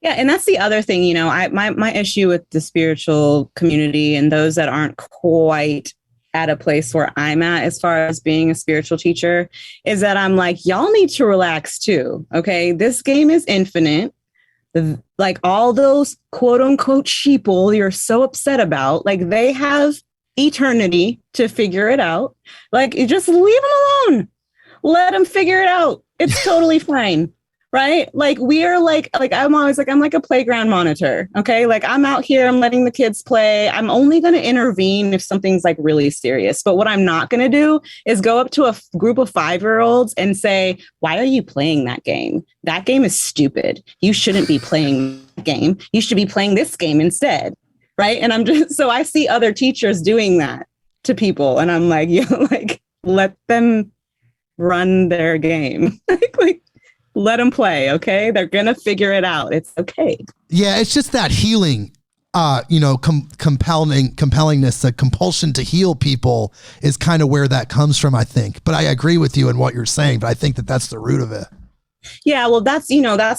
Yeah. And that's the other thing, my issue with the spiritual community and those that aren't quite at a place where I'm at as far as being a spiritual teacher is that I'm like, y'all need to relax too. Okay. This game is infinite. Like all those quote unquote sheeple you're so upset about, like they have eternity to figure it out. Like you just leave them alone. Let them figure it out. It's totally fine. Right? Like we are like I'm always like, I'm like a playground monitor. Okay. Like I'm out here, I'm letting the kids play. I'm only going to intervene if something's like really serious. But what I'm not going to do is go up to a group of 5-year-olds and say, why are you playing that game? That game is stupid. You shouldn't be playing that game. You should be playing this game instead. Right. And I'm just, so I see other teachers doing that to people. And I'm like, let them run their game. like, let them play. Okay. They're going to figure it out. It's okay. Yeah. It's just that healing, compellingness, the compulsion to heal people is kind of where that comes from, I think. But I agree with you in what you're saying, but I think that that's the root of it. Yeah, well, that's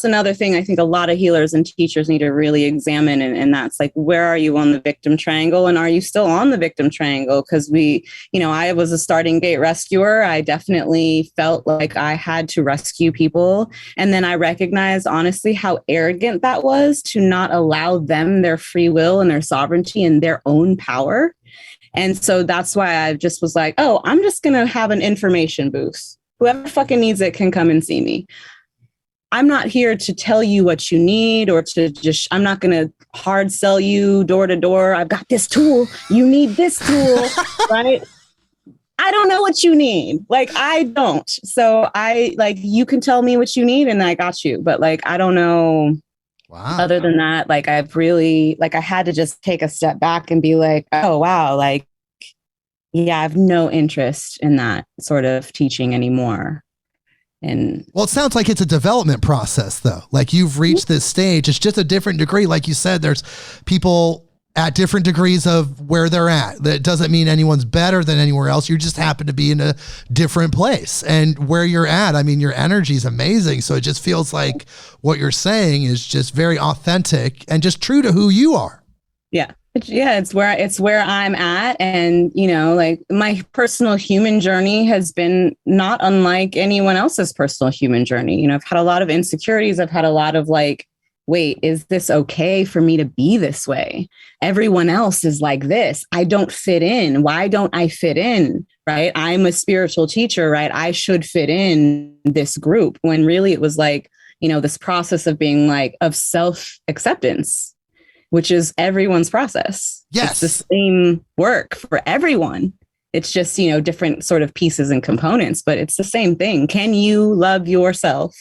another thing I think a lot of healers and teachers need to really examine. And that's like, where are you on the victim triangle? And are you still on the victim triangle? Because I was a starting gate rescuer. I definitely felt like I had to rescue people. And then I recognized, honestly, how arrogant that was to not allow them their free will and their sovereignty and their own power. And so that's why I just was like, oh, I'm just going to have an information booth. Whoever fucking needs it can come and see me. I'm not here to tell you what you need or to just, I'm not going to hard sell you door to door. I've got this tool. You need this tool, right? I don't know what you need. Like, I don't. So you can tell me what you need and I got you. But like, I don't know. Wow. Other than that, like, I've really, like, I had to just take a step back and be like, oh, wow. Like, yeah, I have no interest in that sort of teaching anymore. And well, it sounds like it's a development process, though. Like, you've reached this stage. It's just a different degree. Like you said, there's people at different degrees of where they're at. That doesn't mean anyone's better than anywhere else. You just happen to be in a different place. And where you're at, I mean, your energy is amazing. So it just feels like what you're saying is just very authentic and just true to who you are. Yeah. It's where I'm at. And, you know, like, my personal human journey has been not unlike anyone else's personal human journey. You know, I've had a lot of insecurities. I've had a lot of like, wait, is this okay for me to be this way? Everyone else is like this. I don't fit in. Why don't I fit in? Right? I'm a spiritual teacher, right? I should fit in this group, when really it was like, you know, this process of being like, of self-acceptance, which is everyone's process. Yes. It's the same work for everyone. It's just, you know, different sort of pieces and components, but it's the same thing. Can you love yourself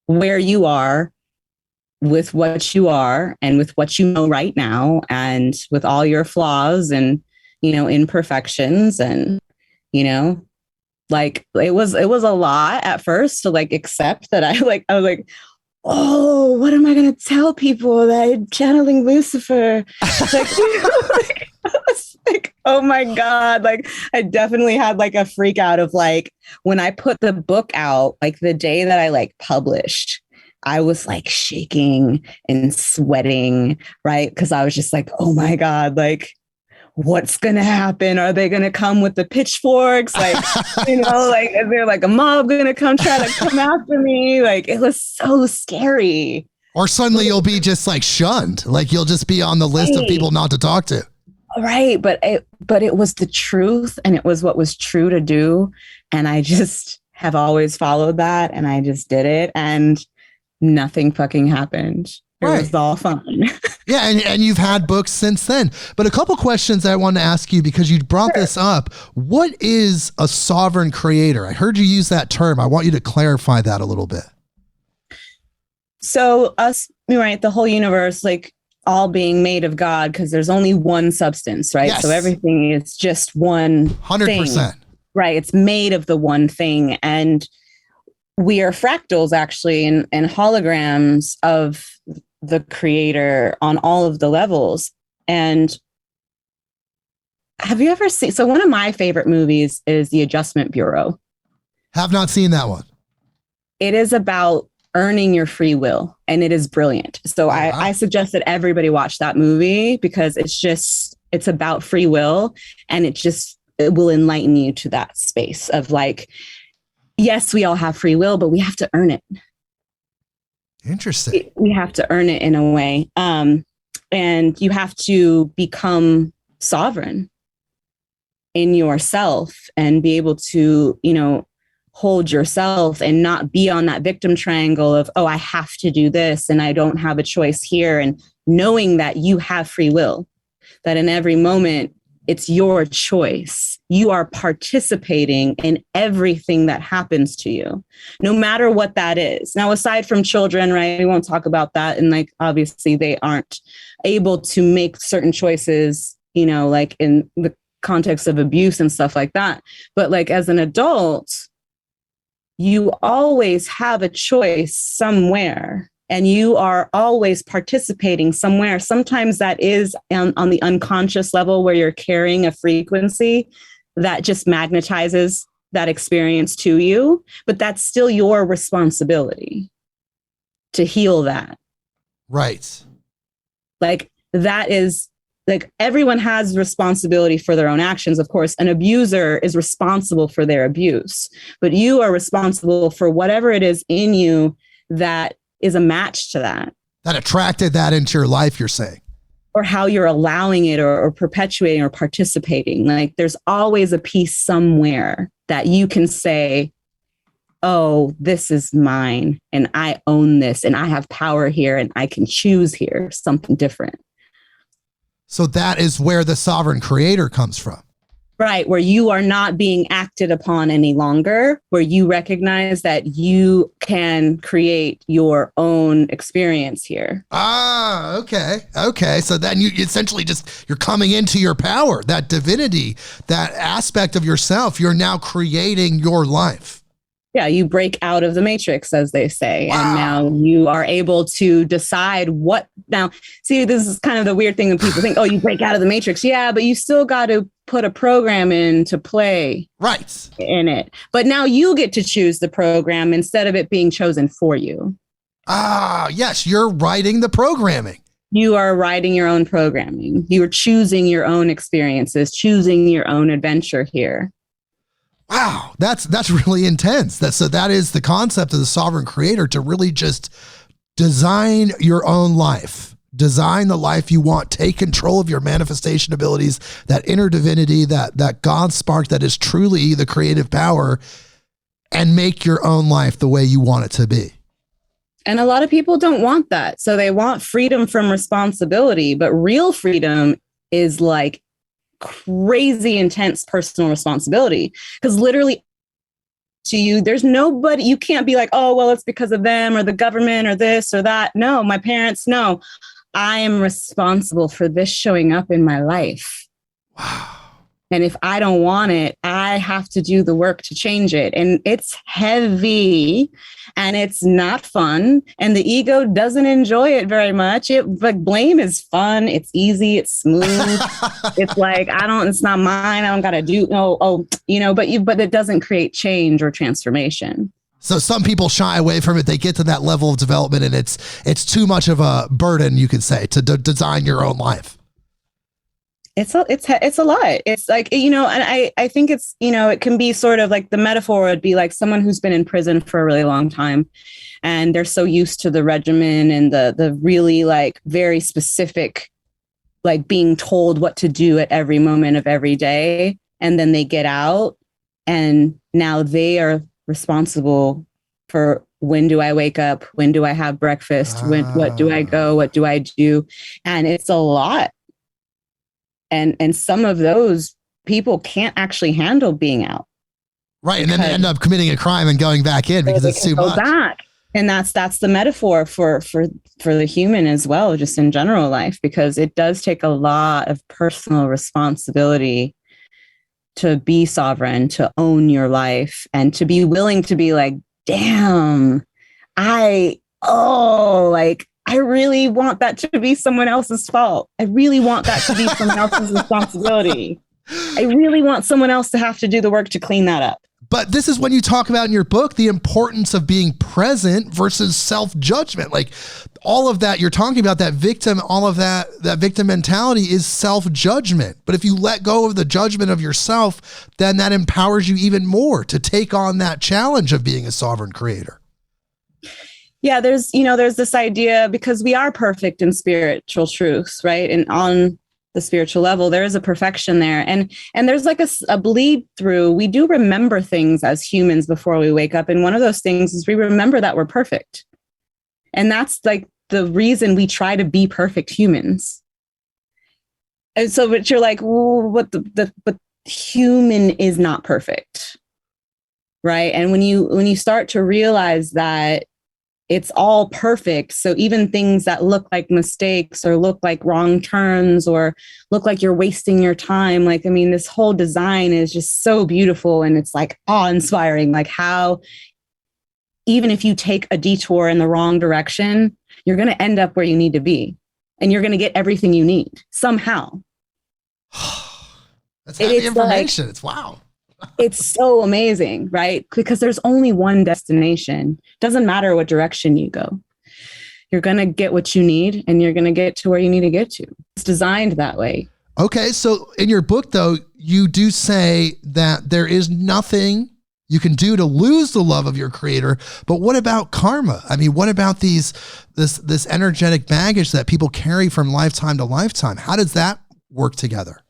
where you are, with what you are and with what you know right now, and with all your flaws and, you know, imperfections? And, you know, like, it was a lot at first to like accept that I was like, oh, what am I going to tell people that I'm channeling Lucifer? Like, I was like, oh my God. Like, I definitely had like a freak out of like, when I put the book out, like the day that I like published, I was like shaking and sweating, right? Because I was just like, oh my God, like, what's going to happen? Are they going to come with the pitchforks? Like, you know, like, is there like a mob going to come try to come after me? Like, it was so scary. Or suddenly you'll be just like shunned. Like, you'll just be on the list of people not to talk to. Right. But it was the truth, and it was what was true to do. And I just have always followed that, and I just did it, and nothing fucking happened. It was all fun. Yeah, and you've had books since then. But a couple questions I want to ask you, because you brought this up. What is a sovereign creator? I heard you use that term. I want you to clarify that a little bit. So us, right, the whole universe, like, all being made of God, because there's only one substance, right? Yes. So everything is just one 100%. Thing, right? It's made of the one thing. And we are fractals, actually, and holograms of the creator on all of the levels. And have you ever seen, so one of my favorite movies is The Adjustment Bureau. Have not seen that one. It is about earning your free will, and it is brilliant. So I suggest that everybody watch that movie, because it's about free will, and it will enlighten you to that space of like, yes, we all have free will, but we have to earn it. Interesting. We have to earn it in a way. And you have to become sovereign in yourself and be able to, you know, hold yourself and not be on that victim triangle of, oh, I have to do this and I don't have a choice here. And knowing that you have free will, that in every moment, it's your choice. You are participating in everything that happens to you, no matter what that is. Now, aside from children, right? We won't talk about that. And like, obviously they aren't able to make certain choices, you know, like in the context of abuse and stuff like that. But like, as an adult, you always have a choice somewhere. And you are always participating somewhere. Sometimes that is on the unconscious level, where you're carrying a frequency that just magnetizes that experience to you. But that's still your responsibility to heal that. Right. Like, that is, like, everyone has responsibility for their own actions. Of course, an abuser is responsible for their abuse, but you are responsible for whatever it is in you that is a match to that. That attracted that into your life, you're saying. Or how you're allowing it or perpetuating or participating. Like, there's always a piece somewhere that you can say, oh, this is mine and I own this and I have power here and I can choose here something different. So that is where the sovereign creator comes from. Right, where you are not being acted upon any longer, where you recognize that you can create your own experience here. Ah, okay. Okay. So then you essentially you're coming into your power, that divinity, that aspect of yourself. You're now creating your life. Yeah, you break out of the matrix, as they say. Wow. And now you are able to decide what. Now, see, this is kind of the weird thing that people think, oh, you break out of the matrix. Yeah, but you still got to put a program in to play right in it. But now you get to choose the program instead of it being chosen for you. Ah, yes, you're writing the programming. You are writing your own programming. You are choosing your own experiences, choosing your own adventure here. Wow, that's really intense. That is the concept of the sovereign creator, to really just design your own life, design the life you want, take control of your manifestation abilities, that inner divinity, that God spark that is truly the creative power, and make your own life the way you want it to be. And a lot of people don't want that. So they want freedom from responsibility, but real freedom is like crazy intense personal responsibility, because literally to you, there's nobody, you can't be like, oh, well, it's because of them or the government or this or that. No, my parents, no, I am responsible for this showing up in my life. Wow. And if I don't want it, I have to do the work to change it. And it's heavy and it's not fun. And the ego doesn't enjoy it very much. Like blame is fun. It's easy. It's smooth. It's like, it's not mine. I don't got to do, but it doesn't create change or transformation. So some people shy away from it. They get to that level of development and it's too much of a burden, you could say, to design your own life. It's a lot. It's like, and I think it's, it can be sort of like the metaphor would be like someone who's been in prison for a really long time and they're so used to the regimen and the really like very specific, like being told what to do at every moment of every day. And then they get out and now they are responsible for when do I wake up? When do I have breakfast? What do I go? What do I do? And it's a lot. And some of those people can't actually handle being out. Right. And then they end up committing a crime and going back in because it's too much. Back. And that's the metaphor for the human as well, just in general life, because it does take a lot of personal responsibility to be sovereign, to own your life, and to be willing to be like, damn, I really want that to be someone else's fault. I really want that to be someone else's responsibility. I really want someone else to have to do the work to clean that up. But this is when you talk about in your book, the importance of being present versus self-judgment. Like all of that you're talking about, that victim, all of that victim mentality is self-judgment. But if you let go of the judgment of yourself, then that empowers you even more to take on that challenge of being a sovereign creator. Yeah, there's this idea, because we are perfect in spiritual truths, right? And on the spiritual level, there is a perfection there. And there's like a bleed through. We do remember things as humans before we wake up. And one of those things is we remember that we're perfect. And that's like the reason we try to be perfect humans. And so, but you're like, but human is not perfect. Right. And when you start to realize that it's all perfect. So even things that look like mistakes or look like wrong turns or look like you're wasting your time. Like, I mean, this whole design is just so beautiful and it's like awe-inspiring, like how even if you take a detour in the wrong direction, you're going to end up where you need to be and you're going to get everything you need somehow. That's heavy information. It's wow. It's so amazing, right? Because there's only one destination. Doesn't matter what direction you go. You're going to get what you need and you're going to get to where you need to get to. It's designed that way. Okay. So in your book, though, you do say that there is nothing you can do to lose the love of your creator. But what about karma? I mean, what about this energetic baggage that people carry from lifetime to lifetime? How does that work together?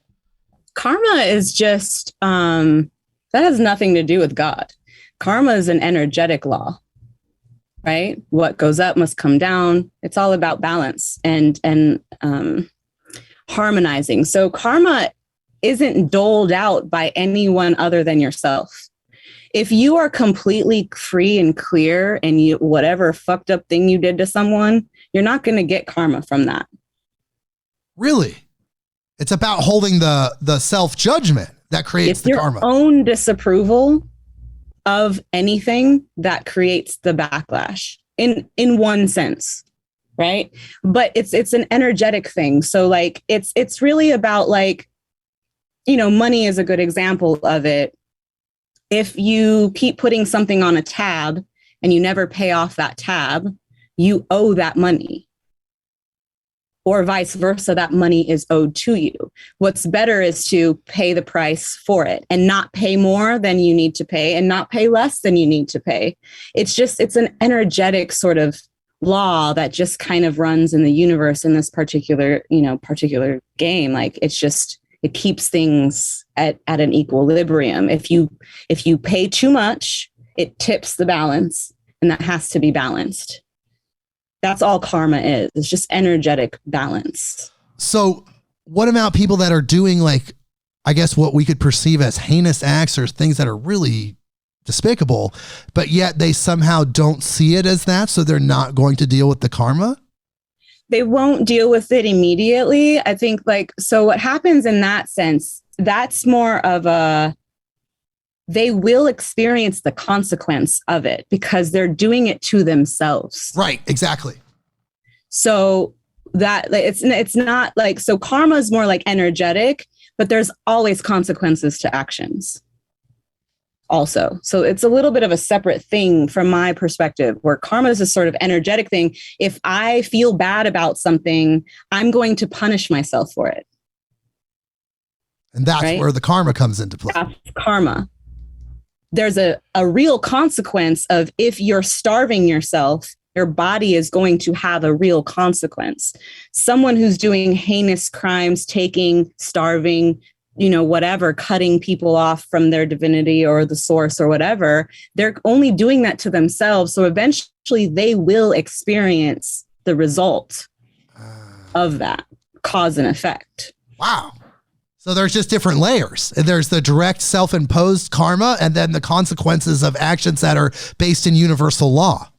Karma is just, that has nothing to do with God. Karma is an energetic law, right? What goes up must come down. It's all about balance and harmonizing. So karma isn't doled out by anyone other than yourself. If you are completely free and clear and you, whatever fucked up thing you did to someone, you're not going to get karma from that. Really? It's about holding the self-judgment that creates the karma. It's your own disapproval of anything that creates the backlash in one sense, right? But it's an energetic thing. So like it's really about like, money is a good example of it. If you keep putting something on a tab and you never pay off that tab, you owe that money. Or vice versa, that money is owed to you. What's better is to pay the price for it and not pay more than you need to pay and not pay less than you need to pay. It's an energetic sort of law that just kind of runs in the universe in this particular game. Like it keeps things at an equilibrium. If you pay too much, it tips the balance, and that has to be balanced. That's all karma is. It's just energetic balance. So what about people that are doing like, I guess what we could perceive as heinous acts or things that are really despicable, but yet they somehow don't see it as that, so they're not going to deal with the karma? They won't deal with it immediately. I think so what happens in that sense, that's more of they will experience the consequence of it because they're doing it to themselves. Right, exactly. So that it's not like, so karma is more like energetic, but there's always consequences to actions also. So it's a little bit of a separate thing from my perspective, where karma is a sort of energetic thing. If I feel bad about something, I'm going to punish myself for it. And that's right? Where the karma comes into play. That's karma. There's a real consequence of if you're starving yourself, your body is going to have a real consequence. Someone who's doing heinous crimes, taking, starving, whatever, cutting people off from their divinity or the source or whatever, they're only doing that to themselves. So eventually they will experience the result of that cause and effect. Wow. So there's just different layers. There's the direct self-imposed karma and then the consequences of actions that are based in universal law.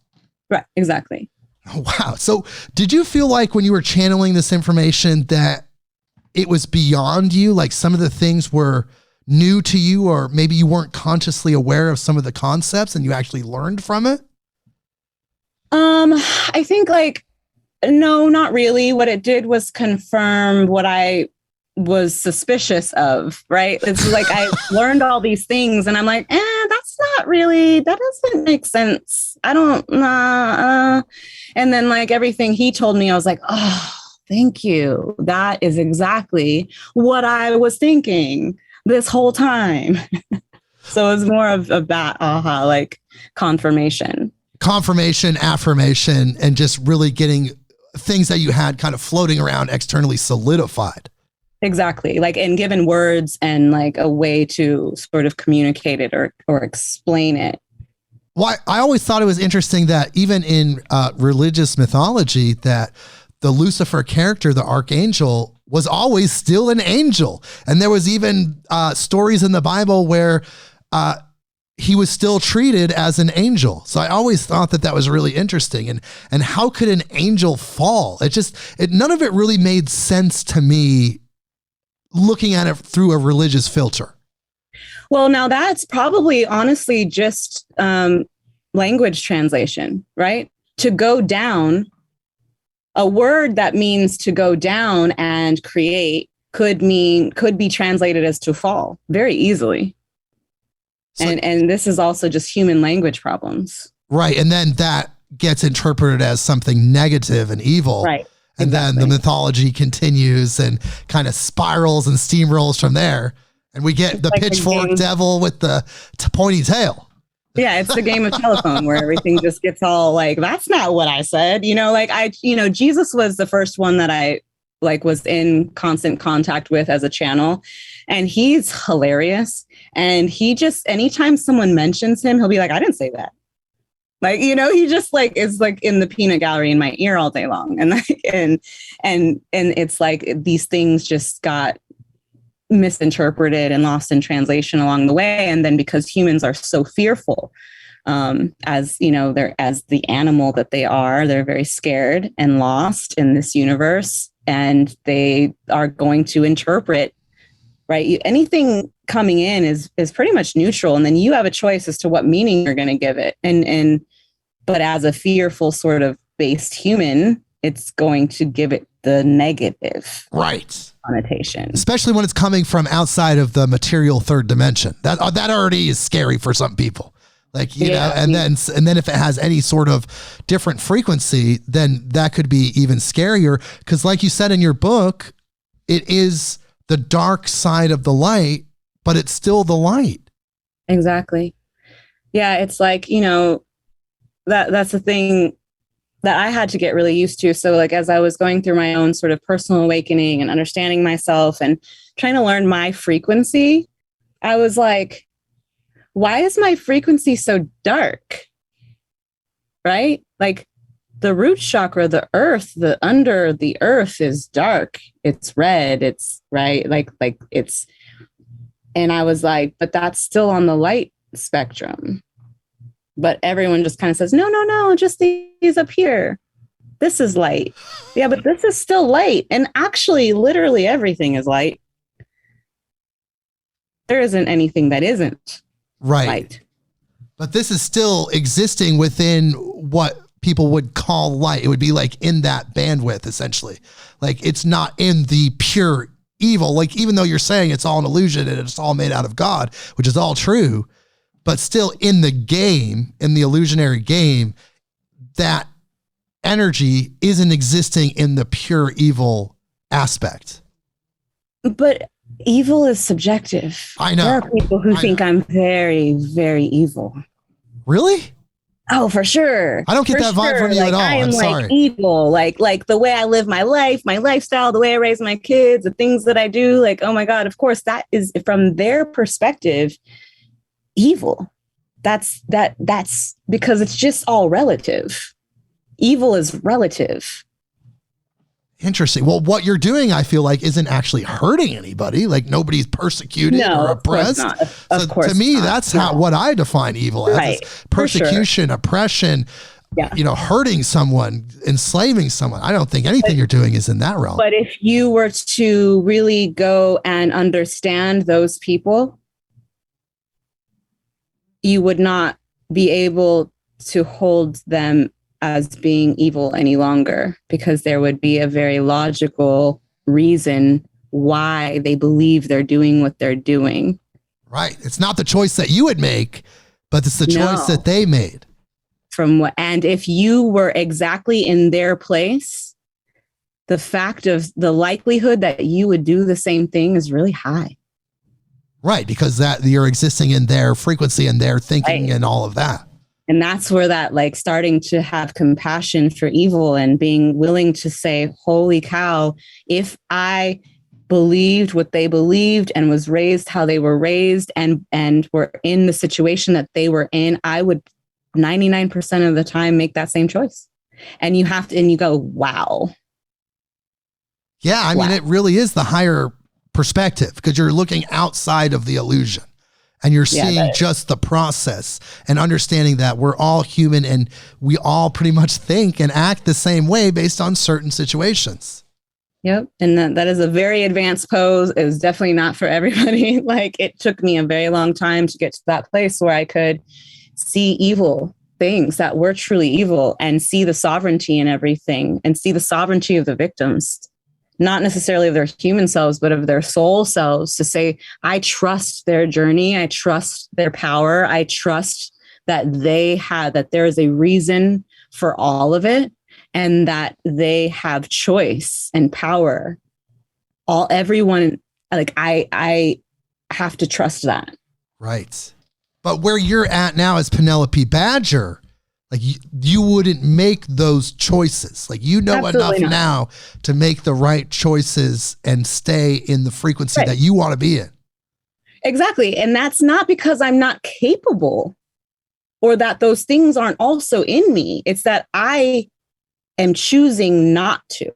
Right, exactly. Oh, wow. So did you feel like when you were channeling this information that it was beyond you? Like some of the things were new to you, or maybe you weren't consciously aware of some of the concepts and you actually learned from it? I think no, not really. What it did was confirm what I was suspicious of, right? It's like I learned all these things and I'm like, that's not really, that doesn't make sense. I don't know. And then everything he told me, I was like, oh, thank you. That is exactly what I was thinking this whole time. So it was more of that confirmation, affirmation, and just really getting things that you had kind of floating around externally solidified. Exactly. And given words and a way to sort of communicate it or explain it. Well, I always thought it was interesting that even in religious mythology that the Lucifer character, the Archangel, was always still an angel. And there was even stories in the Bible where he was still treated as an angel. So I always thought that was really interesting. And how could an angel fall? None of it really made sense to me looking at it through a religious filter. Well, now that's probably honestly just language translation, right? To go down, a word that means to go down and create could be translated as to fall very easily. So, and this is also just human language problems. Right. And then that gets interpreted as something negative and evil. Right. And exactly. Then the mythology continues and kind of spirals and steamrolls from there. And we get the pitchfork devil with the pointy tail. Yeah, it's the game of telephone where everything just gets all that's not what I said. Jesus was the first one that I was in constant contact with as a channel. And he's hilarious. And he just, anytime someone mentions him, he'll be like, I didn't say that. Like, you know, he just like is like in the peanut gallery in my ear all day long. And like, and it's like these things just got misinterpreted and lost in translation along the way. And then because humans are so fearful, as you know, they're as the animal that they are, they're very scared and lost in this universe, and they are going to interpret, right? Anything coming in is pretty much neutral, and then you have a choice as to what meaning you're going to give it. But as a fearful sort of based human, it's going to give it the negative connotation, especially when it's coming from outside of the material third dimension. That already is scary for some people. Like, you know, and then if it has any sort of different frequency, then that could be even scarier. Because like you said in your book, it is the dark side of the light, but it's still the light. Exactly. Yeah. It's like, you know, that's the thing that I had to get really used to. So like, as I was going through my own sort of personal awakening and understanding myself and trying to learn my frequency, I was like, why is my frequency so dark? Right? Like the root chakra, the earth, the under the earth is dark. It's red. It's right. Like it's, and I was like, but that's still on the light spectrum. But everyone just kind of says, no, just these up here. This is light. Yeah, but this is still light. And actually, literally everything is light. There isn't anything that isn't. Right. But this is still existing within what people would call light. It would be like in that bandwidth, essentially. Like it's not in the pure evil. Like even though you're saying it's all an illusion and it's all made out of God, which is all true, but still in the game, in the illusionary game, that energy isn't existing in the pure evil aspect. But evil is subjective. I know. There are people who think I'm very, very evil. Really? Oh, for sure. I don't get that vibe from you at all. I am sorry. Like evil, like the way I live my life, my lifestyle, the way I raise my kids, the things that I do. Like, oh my God, of course, that is from their perspective, evil. That's because it's just all relative. Evil is relative. Interesting. Well, what you're doing, I feel like, isn't actually hurting anybody. Like nobody's persecuted or oppressed. Of course to me, not. that's what I define evil as. Right. Persecution, oppression, you know, hurting someone, enslaving someone. I don't think anything you're doing is in that realm. But if you were to really go and understand those people, you would not be able to hold them as being evil any longer, because there would be a very logical reason why they believe they're doing what they're doing. Right. It's not the choice that you would make, but it's the choice that they made. And if you were exactly in their place, the fact of the likelihood that you would do the same thing is really high. Right. Because that you're existing in their frequency and their thinking and all of that. And that's where that like starting to have compassion for evil and being willing to say, holy cow, if I believed what they believed and was raised how they were raised and were in the situation that they were in, I would 99% of the time make that same choice. And you have to, and you go, wow. Yeah. I mean, it really is the higher perspective because you're looking outside of the illusion. And you're seeing just the process and understanding that we're all human and we all pretty much think and act the same way based on certain situations. Yep. And that is a very advanced pose. It was definitely not for everybody. Like it took me a very long time to get to that place where I could see evil things that were truly evil and see the sovereignty in everything and see the sovereignty of the victims. Not necessarily of their human selves, but of their soul selves, to say, I trust their journey. I trust their power. I trust that that there is a reason for all of it and that they have choice and power. Everyone, like I have to trust that. Right. But where you're at now as Penelope Badger, like you wouldn't make those choices. Like, you know, enough now to make the right choices and stay in the frequency that you want to be in. Exactly. And that's not because I'm not capable or that those things aren't also in me. It's that I am choosing not to.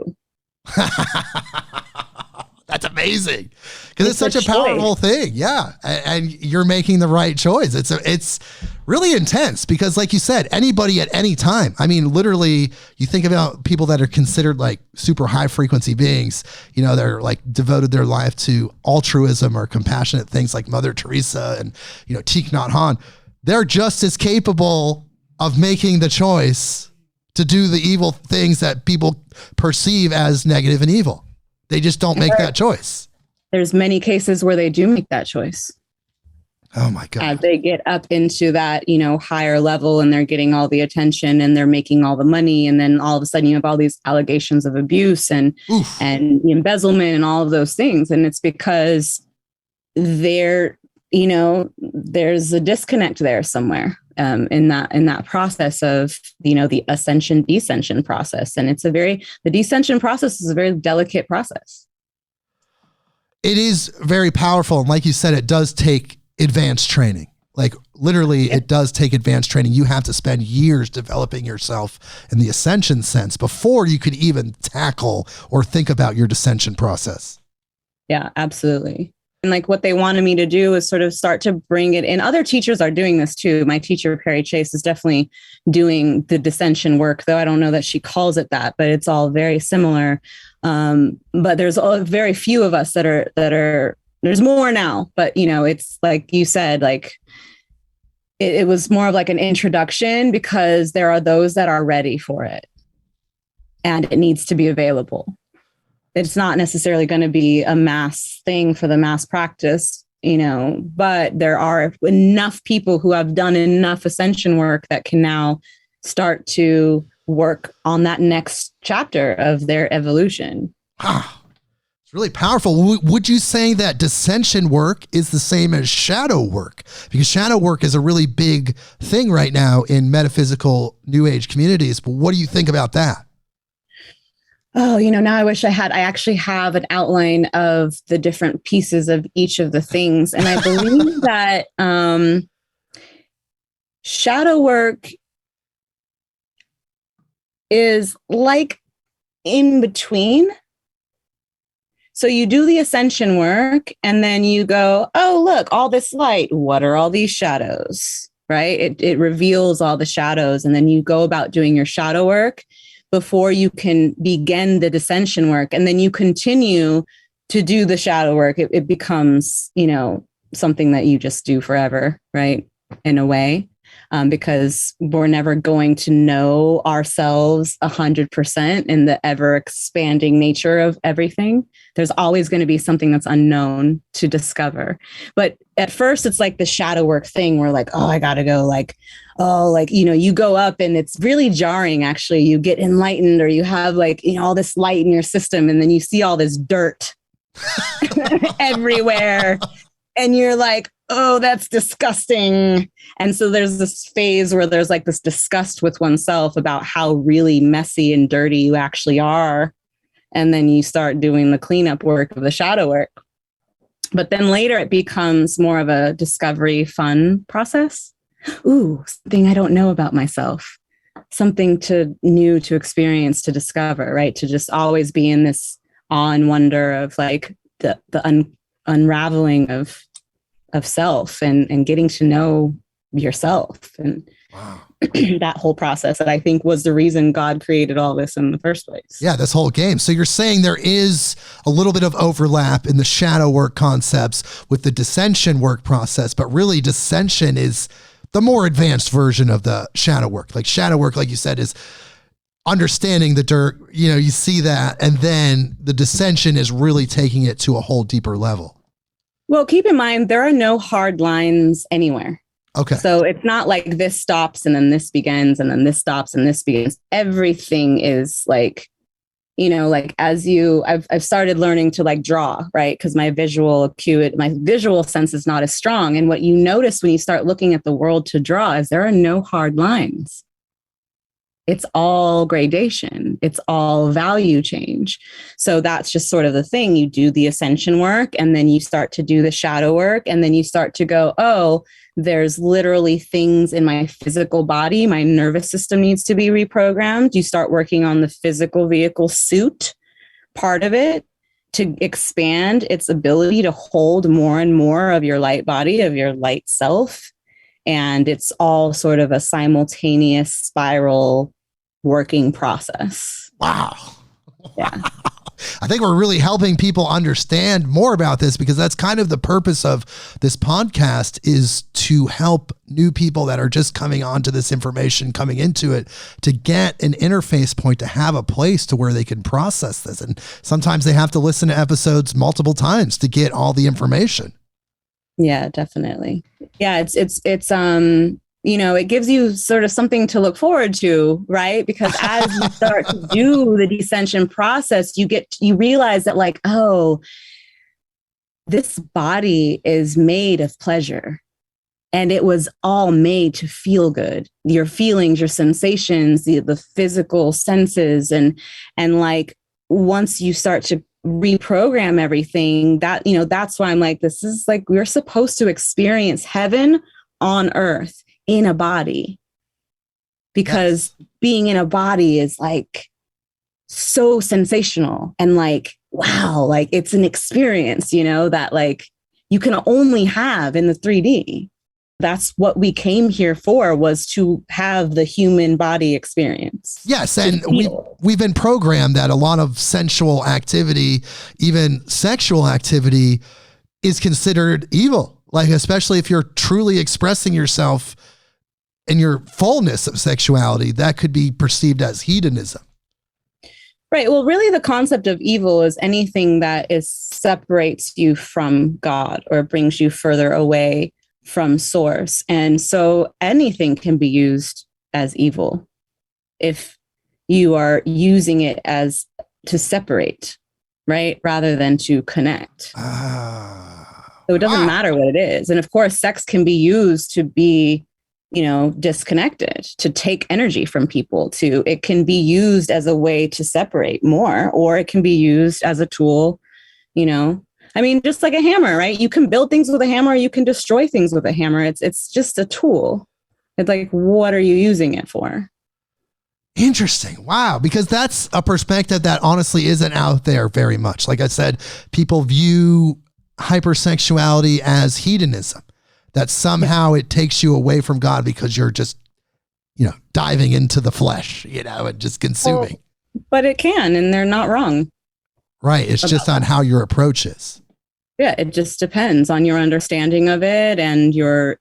That's amazing. Because it's such a powerful thing. Yeah. And you're making the right choice. It's really intense because, like you said, anybody at any time. I mean, literally, you think about people that are considered like super high frequency beings, you know, they're like devoted their life to altruism or compassionate things like Mother Teresa and, you know, Thich Nhat Hanh. They're just as capable of making the choice to do the evil things that people perceive as negative and evil. They just don't make that choice. There's many cases where they do make that choice. Oh my God. As they get up into that, you know, higher level and they're getting all the attention and they're making all the money. And then all of a sudden you have all these allegations of abuse and embezzlement and all of those things. And it's because they're, you know, there's a disconnect there somewhere in that process of, you know, the ascension descension process. And the descension process is a very delicate process. It is very powerful. And like you said, it does take advanced training. Like literally it does take advanced training. You have to spend years developing yourself in the ascension sense before you could even tackle or think about your descension process. Yeah, absolutely. And like what they wanted me to do is sort of start to bring it in. Other teachers are doing this too. My teacher, Perry Chase, is definitely doing the descension work, though I don't know that she calls it that, but it's all very similar. But there's very few of us that are, there's more now, but you know, it's like you said, like it was more of like an introduction because there are those that are ready for it and it needs to be available. It's not necessarily going to be a mass thing for the mass practice, you know, but there are enough people who have done enough ascension work that can now start to work on that next chapter of their evolution. Wow. It's really powerful. Would you say that descension work is the same as shadow work? Because shadow work is a really big thing right now in metaphysical New Age communities. But what do you think about that? Oh, you know, now I wish I actually have an outline of the different pieces of each of the things. And I believe that shadow work is like in between. So you do the ascension work and then you go, oh, look, all this light. What are all these shadows? Right? It reveals all the shadows. And then you go about doing your shadow work before you can begin the descension work. And then you continue to do the shadow work. It becomes, you know, something that you just do forever, right? In a way, because we're never going to know ourselves 100% in the ever expanding nature of everything. There's always going to be something that's unknown to discover. But at first it's like the shadow work thing where like, oh, I got to go like, oh, like, you know, you go up and it's really jarring. Actually, you get enlightened or you have like, you know, all this light in your system and then you see all this dirt everywhere. And you're like, oh, that's disgusting. And so there's this phase where there's like this disgust with oneself about how really messy and dirty you actually are. And then you start doing the cleanup work of the shadow work. But then later it becomes more of a discovery, fun process. Ooh, something I don't know about myself. Something new to experience, to discover, right? To just always be in this awe and wonder of like the unraveling of self and getting to know yourself and wow. That whole process that I think was the reason God created all this in the first place. Yeah, this whole game. So you're saying there is a little bit of overlap in the shadow work concepts with the descension work process, but really descension is the more advanced version of the shadow work. Like shadow work, like you said, is understanding the dirt, you know, you see that, and then the descension is really taking it to a whole deeper level. Well, keep in mind, there are no hard lines anywhere. Okay. So it's not like this stops and then this begins and then this stops and this begins. Everything is like, you know, like I've started learning to like draw, right? Because my visual sense is not as strong. And what you notice when you start looking at the world to draw is there are no hard lines. it's all gradation. It's all value change. So that's just sort of the thing. You do the ascension work, and then you start to do the shadow work, and then you start to go, oh, there's literally things in my physical body. My nervous system needs to be reprogrammed. You start working on the physical vehicle suit part of it to expand its ability to hold more and more of your light body, of your light self. And it's all sort of a simultaneous spiral working process. Wow. Yeah. I think we're really helping people understand more about this, because that's kind of the purpose of this podcast, is to help new people that are just coming onto this information, coming into it, to get an interface point, to have a place to where they can process this. And sometimes they have to listen to episodes multiple times to get all the information. Yeah, definitely. Yeah, it's it gives you sort of something to look forward to, right? Because as you start to do the descension process, you realize that, like, oh, this body is made of pleasure, and it was all made to feel good. Your feelings, your sensations, the physical senses, and like, once you start to reprogram everything, that's why I'm like, this is like, we're supposed to experience heaven on earth in a body, because being in a body is like so sensational and like, wow, like it's an experience, that like you can only have in the 3D. That's what we came here for, was to have the human body experience. Yes. And we've been programmed that a lot of sensual activity, even sexual activity, is considered evil. Like, especially if you're truly expressing yourself in your fullness of sexuality, that could be perceived as hedonism. Right. Well, really, the concept of evil is anything that separates you from God or brings you further away from source. And so anything can be used as evil if you are using it as to separate, right? Rather than to connect. So it doesn't matter what it is. And of course, sex can be used to be, disconnected, to take energy from people. It can be used as a way to separate more, or it can be used as a tool, just like a hammer, right? You can build things with a hammer, you can destroy things with a hammer. It's just a tool. It's like, what are you using it for? Interesting. Wow. Because that's a perspective that honestly isn't out there very much. Like I said, people view hypersexuality as hedonism, that somehow it takes you away from God because you're just, diving into the flesh, and just consuming. Well, but it can, and they're not wrong. Right. It's just on how your approach is. Yeah. It just depends on your understanding of it and your,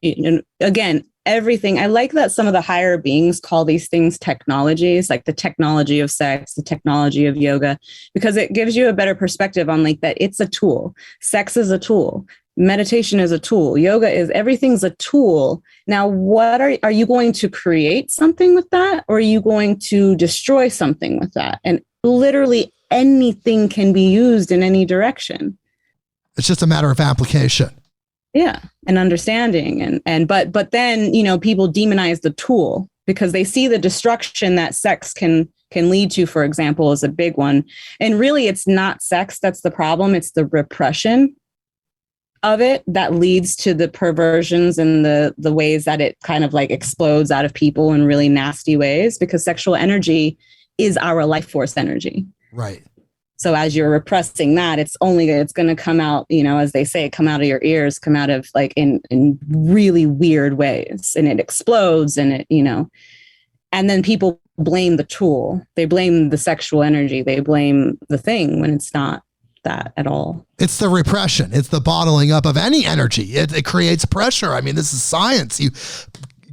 again, everything. I like that some of the higher beings call these things technologies, like the technology of sex, the technology of yoga, because it gives you a better perspective on like that it's a tool. Sex is a tool. Meditation is a tool. Yoga everything's a tool. Now, what are you going to create something with that? Or are you going to destroy something with that? And literally anything can be used in any direction. It's just a matter of application. Yeah. And understanding. But then, people demonize the tool because they see the destruction that sex can lead to, for example, is a big one. And really, it's not sex that's the problem. It's the repression of it that leads to the perversions and the ways that it kind of like explodes out of people in really nasty ways, because sexual energy is our life force energy. Right. So as you're repressing that, it's going to come out, as they say, come out of your ears, come out of like in really weird ways, and it explodes and it, and then people blame the tool. They blame the sexual energy. They blame the thing when it's not that at all. It's the repression. It's the bottling up of any energy. It creates pressure. I mean, this is science. You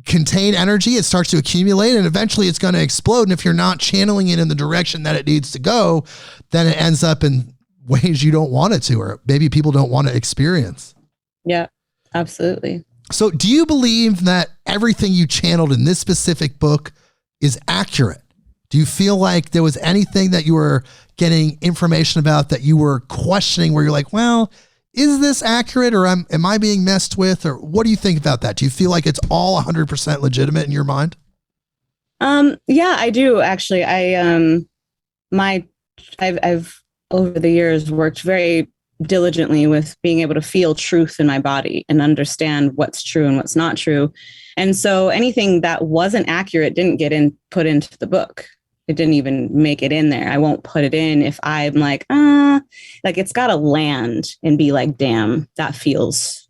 contain energy, it starts to accumulate, and eventually it's going to explode. And if you're not channeling it in the direction that it needs to go, then it ends up in ways you don't want it to, or maybe people don't want to experience. Yeah, absolutely. So do you believe that everything you channeled in this specific book is accurate? Do you feel like there was anything that you were getting information about that you were questioning where you're like, well, is this accurate, or am I being messed with? Or what do you think about that? Do you feel like it's all 100% legitimate in your mind? Yeah, I do actually. I've over the years worked very diligently with being able to feel truth in my body and understand what's true and what's not true. And so anything that wasn't accurate didn't put into the book. It didn't even make it in there. I won't put it in if I'm like it's got to land and be like, damn, that feels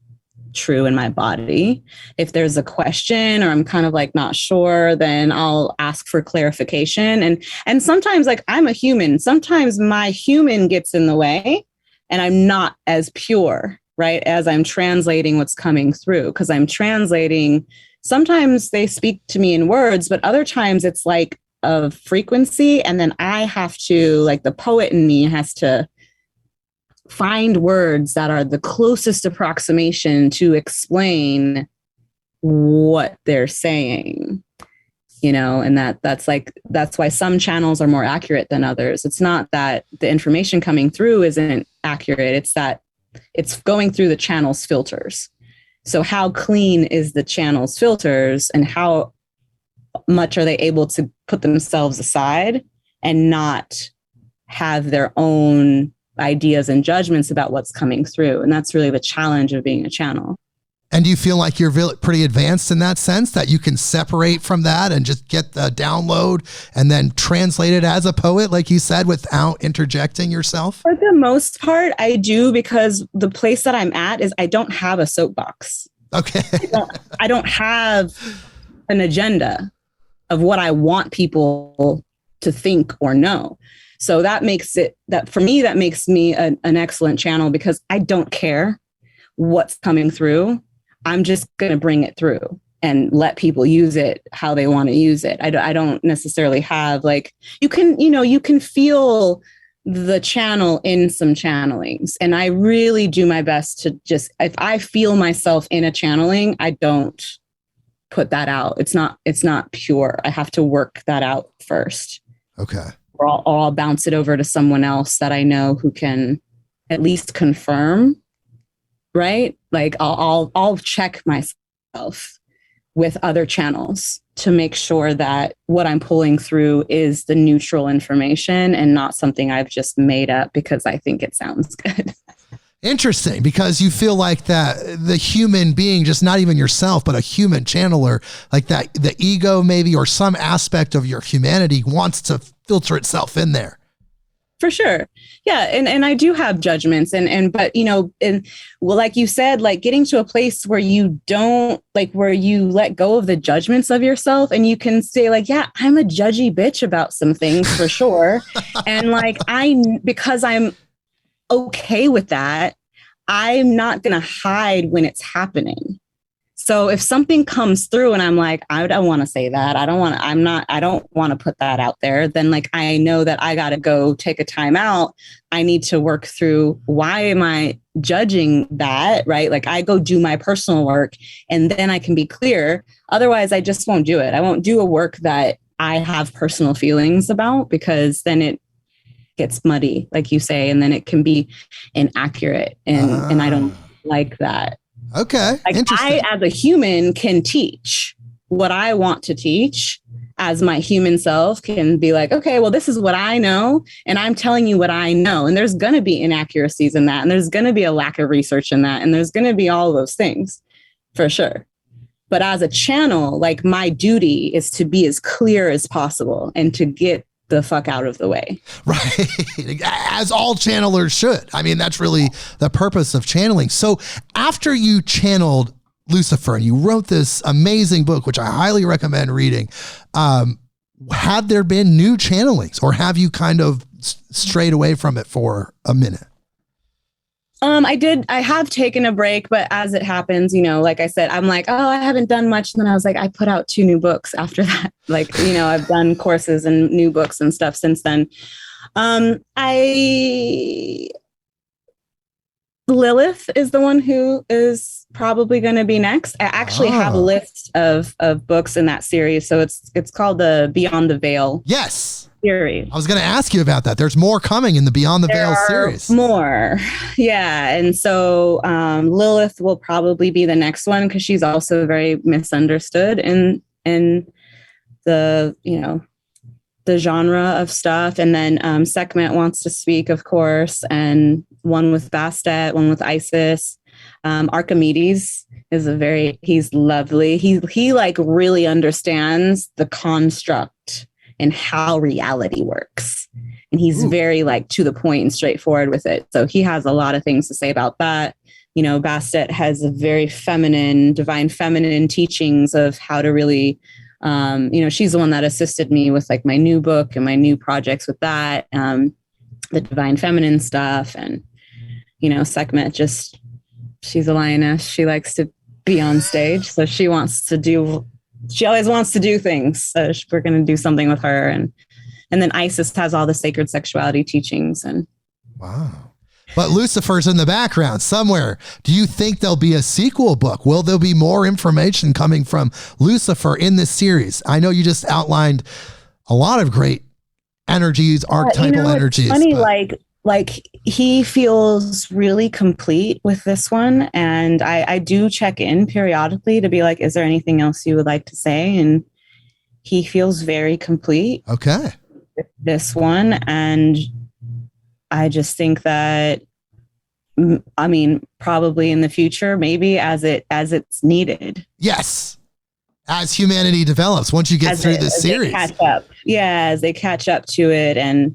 true in my body. If there's a question or I'm kind of like not sure, then I'll ask for clarification. And sometimes, like, I'm a human. Sometimes my human gets in the way and I'm not as pure, right, as I'm translating what's coming through, because I'm translating. Sometimes they speak to me in words, but other times it's like a frequency. And then I have to, like, the poet in me has to find words that are the closest approximation to explain what they're saying, and that's why some channels are more accurate than others. It's not that the information coming through isn't accurate. It's that it's going through the channel's filters. So how clean is the channel's filters, and how much are they able to put themselves aside and not have their own ideas and judgments about what's coming through. And that's really the challenge of being a channel. And do you feel like you're pretty advanced in that sense, that you can separate from that and just get the download and then translate it as a poet, like you said, without interjecting yourself? For the most part, I do, because the place that I'm at is I don't have a soapbox. Okay. I don't have an agenda of what I want people to think or know. So that makes me an excellent channel, because I don't care what's coming through. I'm just going to bring it through and let people use it how they want to use it. I don't necessarily have, like, you can feel the channel in some channelings. And I really do my best to just, if I feel myself in a channeling, I don't put that out. It's not pure. I have to work that out first. Okay. Or I'll bounce it over to someone else that I know who can at least confirm, right? Like I'll check myself with other channels to make sure that what I'm pulling through is the neutral information and not something I've just made up because I think it sounds good. Interesting, because you feel like that the human being, just not even yourself, but a human channeler, like that, the ego maybe, or some aspect of your humanity wants to filter itself in there. For sure. Yeah. And I do have judgments but like you said, like getting to a place where you don't, like, where you let go of the judgments of yourself and you can say, like, yeah, I'm a judgy bitch about some things for sure. And like, because I'm okay with that, I'm not going to hide when it's happening. So if something comes through and I'm like, I don't want to say that, I don't want to put that out there, then like, I know that I got to go take a time out. I need to work through, why am I judging that? Right? Like, I go do my personal work and then I can be clear. Otherwise, I just won't do it. I won't do a work that I have personal feelings about, because then it gets muddy, like you say, and then it can be inaccurate. And I don't like that. Okay. Like, I, as a human, can teach what I want to teach, as my human self can be like, okay, well, this is what I know, and I'm telling you what I know. And there's going to be inaccuracies in that. And there's going to be a lack of research in that. And there's going to be all those things for sure. But as a channel, like, my duty is to be as clear as possible and to get the fuck out of the way. Right. As all channelers should. I mean, that's really the purpose of channeling. So after you channeled Lucifer and you wrote this amazing book, which I highly recommend reading, have there been new channelings, or have you kind of strayed away from it for a minute? I have taken a break, but as it happens, like I said, I'm like, oh, I haven't done much. And then I was like, I put out 2 new books after that. Like, I've done courses and new books and stuff since then. Lilith is the one who is probably going to be next. I actually have a list of books in that series. So it's called the Beyond the Veil. Yes. Series. I was going to ask you about that. There's more coming in the Beyond the Veil series. More. Yeah. And so Lilith will probably be the next one, because she's also very misunderstood in the genre of stuff. And then Sekhmet wants to speak, of course, and one with Bastet, one with Isis. Archimedes is he's lovely. He like really understands the construct and how reality works. And he's very like to the point and straightforward with it. So he has a lot of things to say about that. You know, Bastet has a very divine feminine teachings of how to really, she's the one that assisted me with like my new book and my new projects with that, the divine feminine stuff. And, Sekhmet she's a lioness. She likes to be on stage. So she always wants to do things. So we're going to do something with her. And then Isis has all the sacred sexuality teachings. And wow. But Lucifer's in the background somewhere. Do you think there'll be a sequel book? Will there be more information coming from Lucifer in this series? I know you just outlined a lot of great energies, archetypal energies. It's funny, like he feels really complete with this one. And I do check in periodically to be like, is there anything else you would like to say? And he feels very complete. Okay. With this one. And I just think that, probably in the future, maybe as it's needed. Yes. As humanity develops, once you get through this series. As they catch up to it.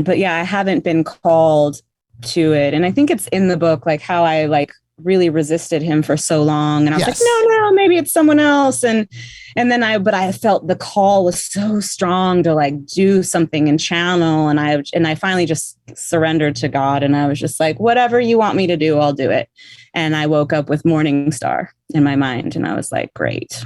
But yeah, I haven't been called to it. And I think it's in the book, like how I like really resisted him for so long. And I was like, no, maybe it's someone else. And then I felt the call was so strong to like do something and channel. And I finally just surrendered to God. And I was just like, whatever you want me to do, I'll do it. And I woke up with Morning Star in my mind. And I was like, great.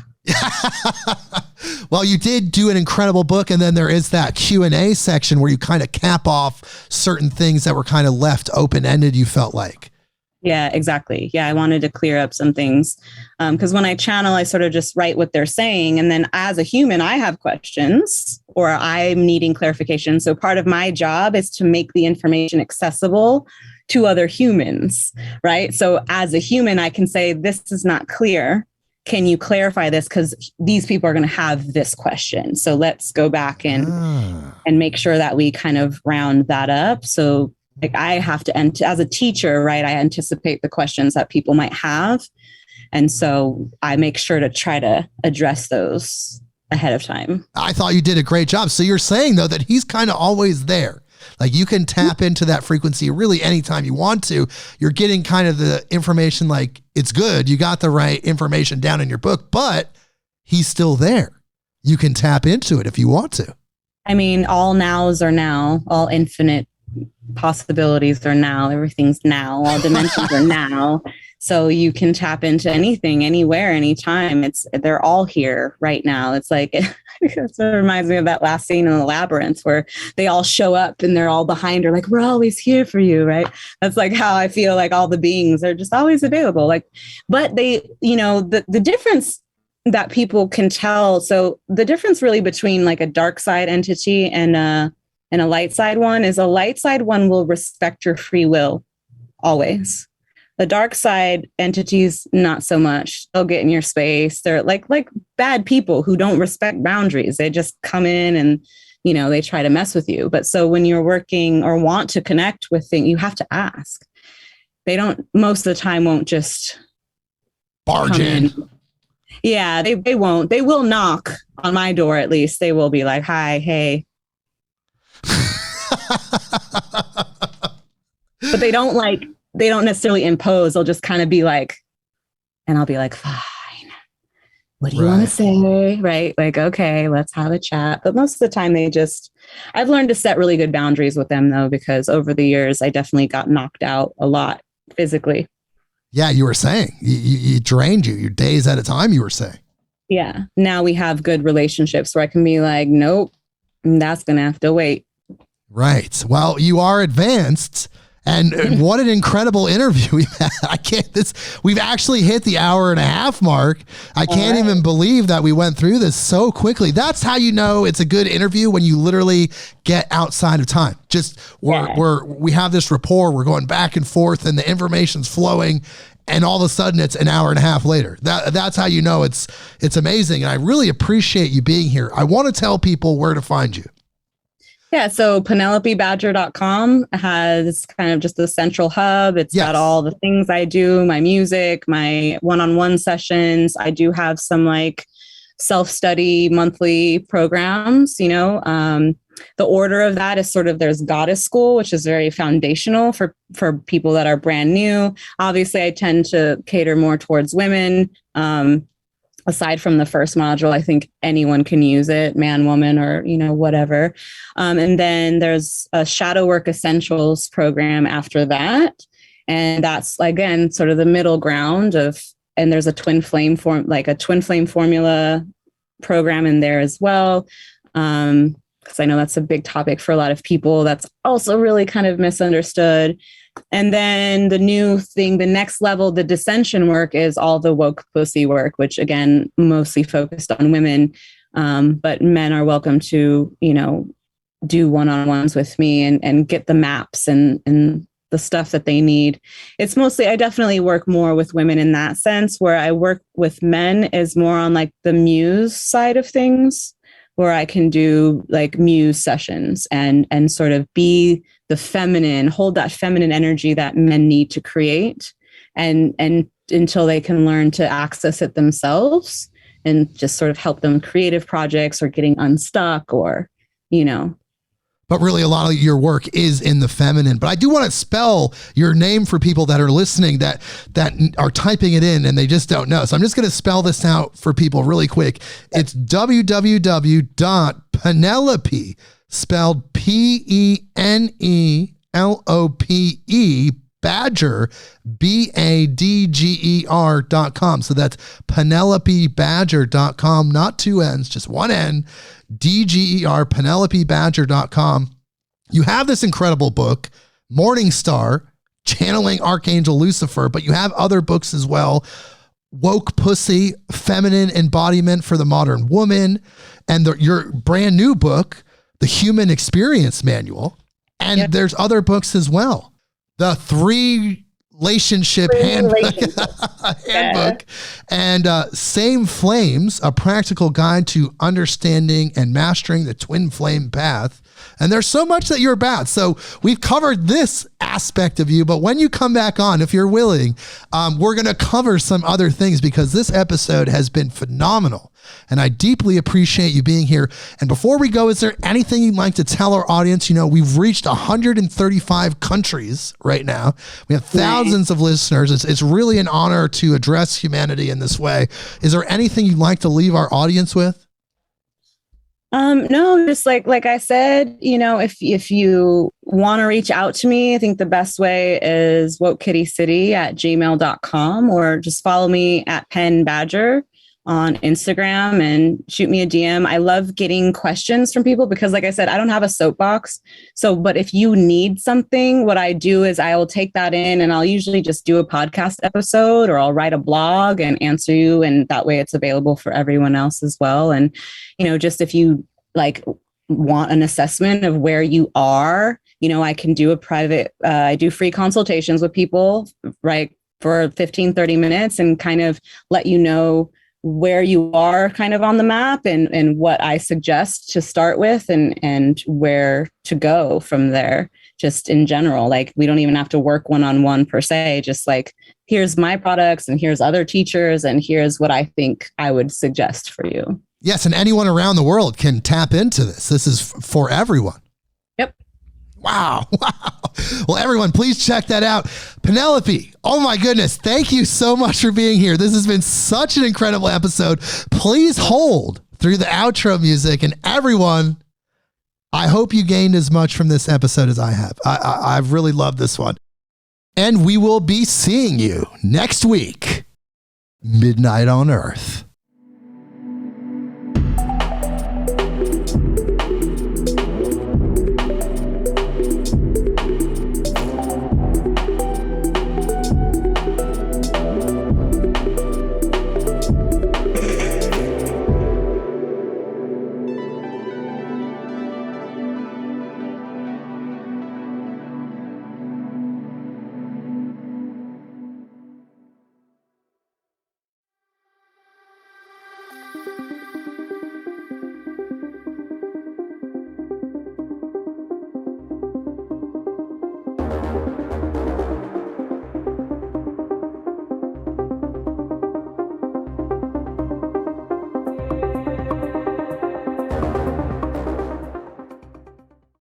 Well, you did do an incredible book. And then there is that Q&A section where you kind of cap off certain things that were kind of left open-ended, you felt like. Yeah, exactly. Yeah, I wanted to clear up some things because when I channel, I sort of just write what they're saying. And then as a human, I have questions or I'm needing clarification. So part of my job is to make the information accessible to other humans, right? So as a human, I can say, this is not clear. Can you clarify this? Because these people are going to have this question. So let's go back and make sure that we kind of round that up. So like I have to, as a teacher, right, I anticipate the questions that people might have. And so I make sure to try to address those ahead of time. I thought you did a great job. So you're saying, though, that he's kind of always there. Like you can tap into that frequency really anytime you want to. You're getting kind of the information like it's good. You got the right information down in your book, but he's still there. You can tap into it if you want to. I mean, all nows are now, all infinite possibilities are now, everything's now, all dimensions are now. So you can tap into anything, anywhere, anytime. They're all here right now. It's like, it reminds me of that last scene in the Labyrinth where they all show up and they're all behind her, like, we're always here for you, right? That's like how I feel like all the beings are just always available. Like, but they, the difference that people can tell. So the difference really between like a dark side entity and a light side one is a light side one will respect your free will always. The dark side entities, not so much. They'll get in your space. They're like bad people who don't respect boundaries. They just come in and, they try to mess with you. But so when you're working or want to connect with things, you have to ask. They don't, most of the time won't just barge in. Yeah, they won't. They will knock on my door at least. They will be like, hi, hey. But they don't necessarily impose. They'll just kind of be like, and I'll be like, fine. What do you want to say? Right? Like, okay, let's have a chat. But most of the time I've learned to set really good boundaries with them though, because over the years, I definitely got knocked out a lot physically. Yeah. You were saying you drained you days at a time, you were saying. Yeah. Now we have good relationships where I can be like, nope, that's going to have to wait. Right. Well, you are advanced. And what an incredible interview we've had. We've actually hit the 1.5 hour mark. I can't even believe that we went through this so quickly. That's how you know it's a good interview, when you literally get outside of time. We have this rapport, we're going back and forth and the information's flowing and all of a sudden it's an hour and a half later. That's how you know it's amazing. And I really appreciate you being here. I want to tell people where to find you. Yeah, so PenelopeBadger.com has kind of just the central hub. It's got all the things I do, my music, my one-on-one sessions. I do have some like self-study monthly programs, you know. The order of that is sort of, there's Goddess School, which is very foundational for people that are brand new. Obviously, I tend to cater more towards women. Aside from the first module, I think anyone can use it, man, woman, or, you know, whatever. And then there's a Shadow Work Essentials program after that. And that's, again, sort of the middle ground of, and there's a twin flame formula program in there as well. Because I know that's a big topic for a lot of people. That's also really kind of misunderstood. And then the new thing, the next level, the dissension work, is all the woke pussy work, which again, mostly focused on women. But men are welcome to, you know, do one-on-ones with me and get the maps and the stuff that they need. It's mostly, I definitely work more with women in that sense. Where I work with men is more on like the muse side of things, where I can do like muse sessions and sort of be the feminine, hold that feminine energy that men need to create, and until they can learn to access it themselves, and just sort of help them creative projects or getting unstuck, or, you know. But really, a lot of your work is in the feminine. But I do want to spell your name for people that are listening that are typing it in and they just don't know. So I'm just going to spell this out for people really quick. It's www.Penelope, spelled Penelope, Badger, BADGER.com. So that's PenelopeBadger.com, not two N's, just one N, DGER, PenelopeBadger.com. You have this incredible book, Morning Star, Channeling Archangel Lucifer, but you have other books as well. Woke Pussy, Feminine Embodiment for the Modern Woman, and your brand new book, The Human Experience Manual. And there's other books as well. The Three Relationship Handbook, and Same Flames, a practical guide to understanding and mastering the twin flame path. And there's so much that you're about. So we've covered this aspect of you, but when you come back on, if you're willing, we're going to cover some other things, because this episode has been phenomenal. And I deeply appreciate you being here. And before we go, is there anything you'd like to tell our audience? You know, we've reached 135 countries right now. We have thousands of listeners. It's really an honor to address humanity in this way. Is there anything you'd like to leave our audience with? No, just like I said, you know, if you want to reach out to me, I think the best way is wokekittycity@gmail.com, or just follow me at Pen Badger on Instagram and shoot me a DM. I love getting questions from people because, like I said, I don't have a soapbox. So, but if you need something, what I do is I will take that in and I'll usually just do a podcast episode, or I'll write a blog and answer you. And that way it's available for everyone else as well. And, you know, just if you like want an assessment of where you are, you know, I can do a private, I do free consultations with people, right, for 15, 30 minutes and kind of let you know where you are kind of on the map and what I suggest to start with and where to go from there, just in general. Like, we don't even have to work one-on-one per se, just like, here's my products and here's other teachers and here's what I think I would suggest for you. Yes, and anyone around the world can tap into this. This is for everyone. Yep. Wow. Well, everyone, please check that out. Penelope, oh my goodness, thank you so much for being here. This has been such an incredible episode. Please hold through the outro music, and everyone, I hope you gained as much from this episode as I have. I've really loved this one. And we will be seeing you next week, Midnight on Earth.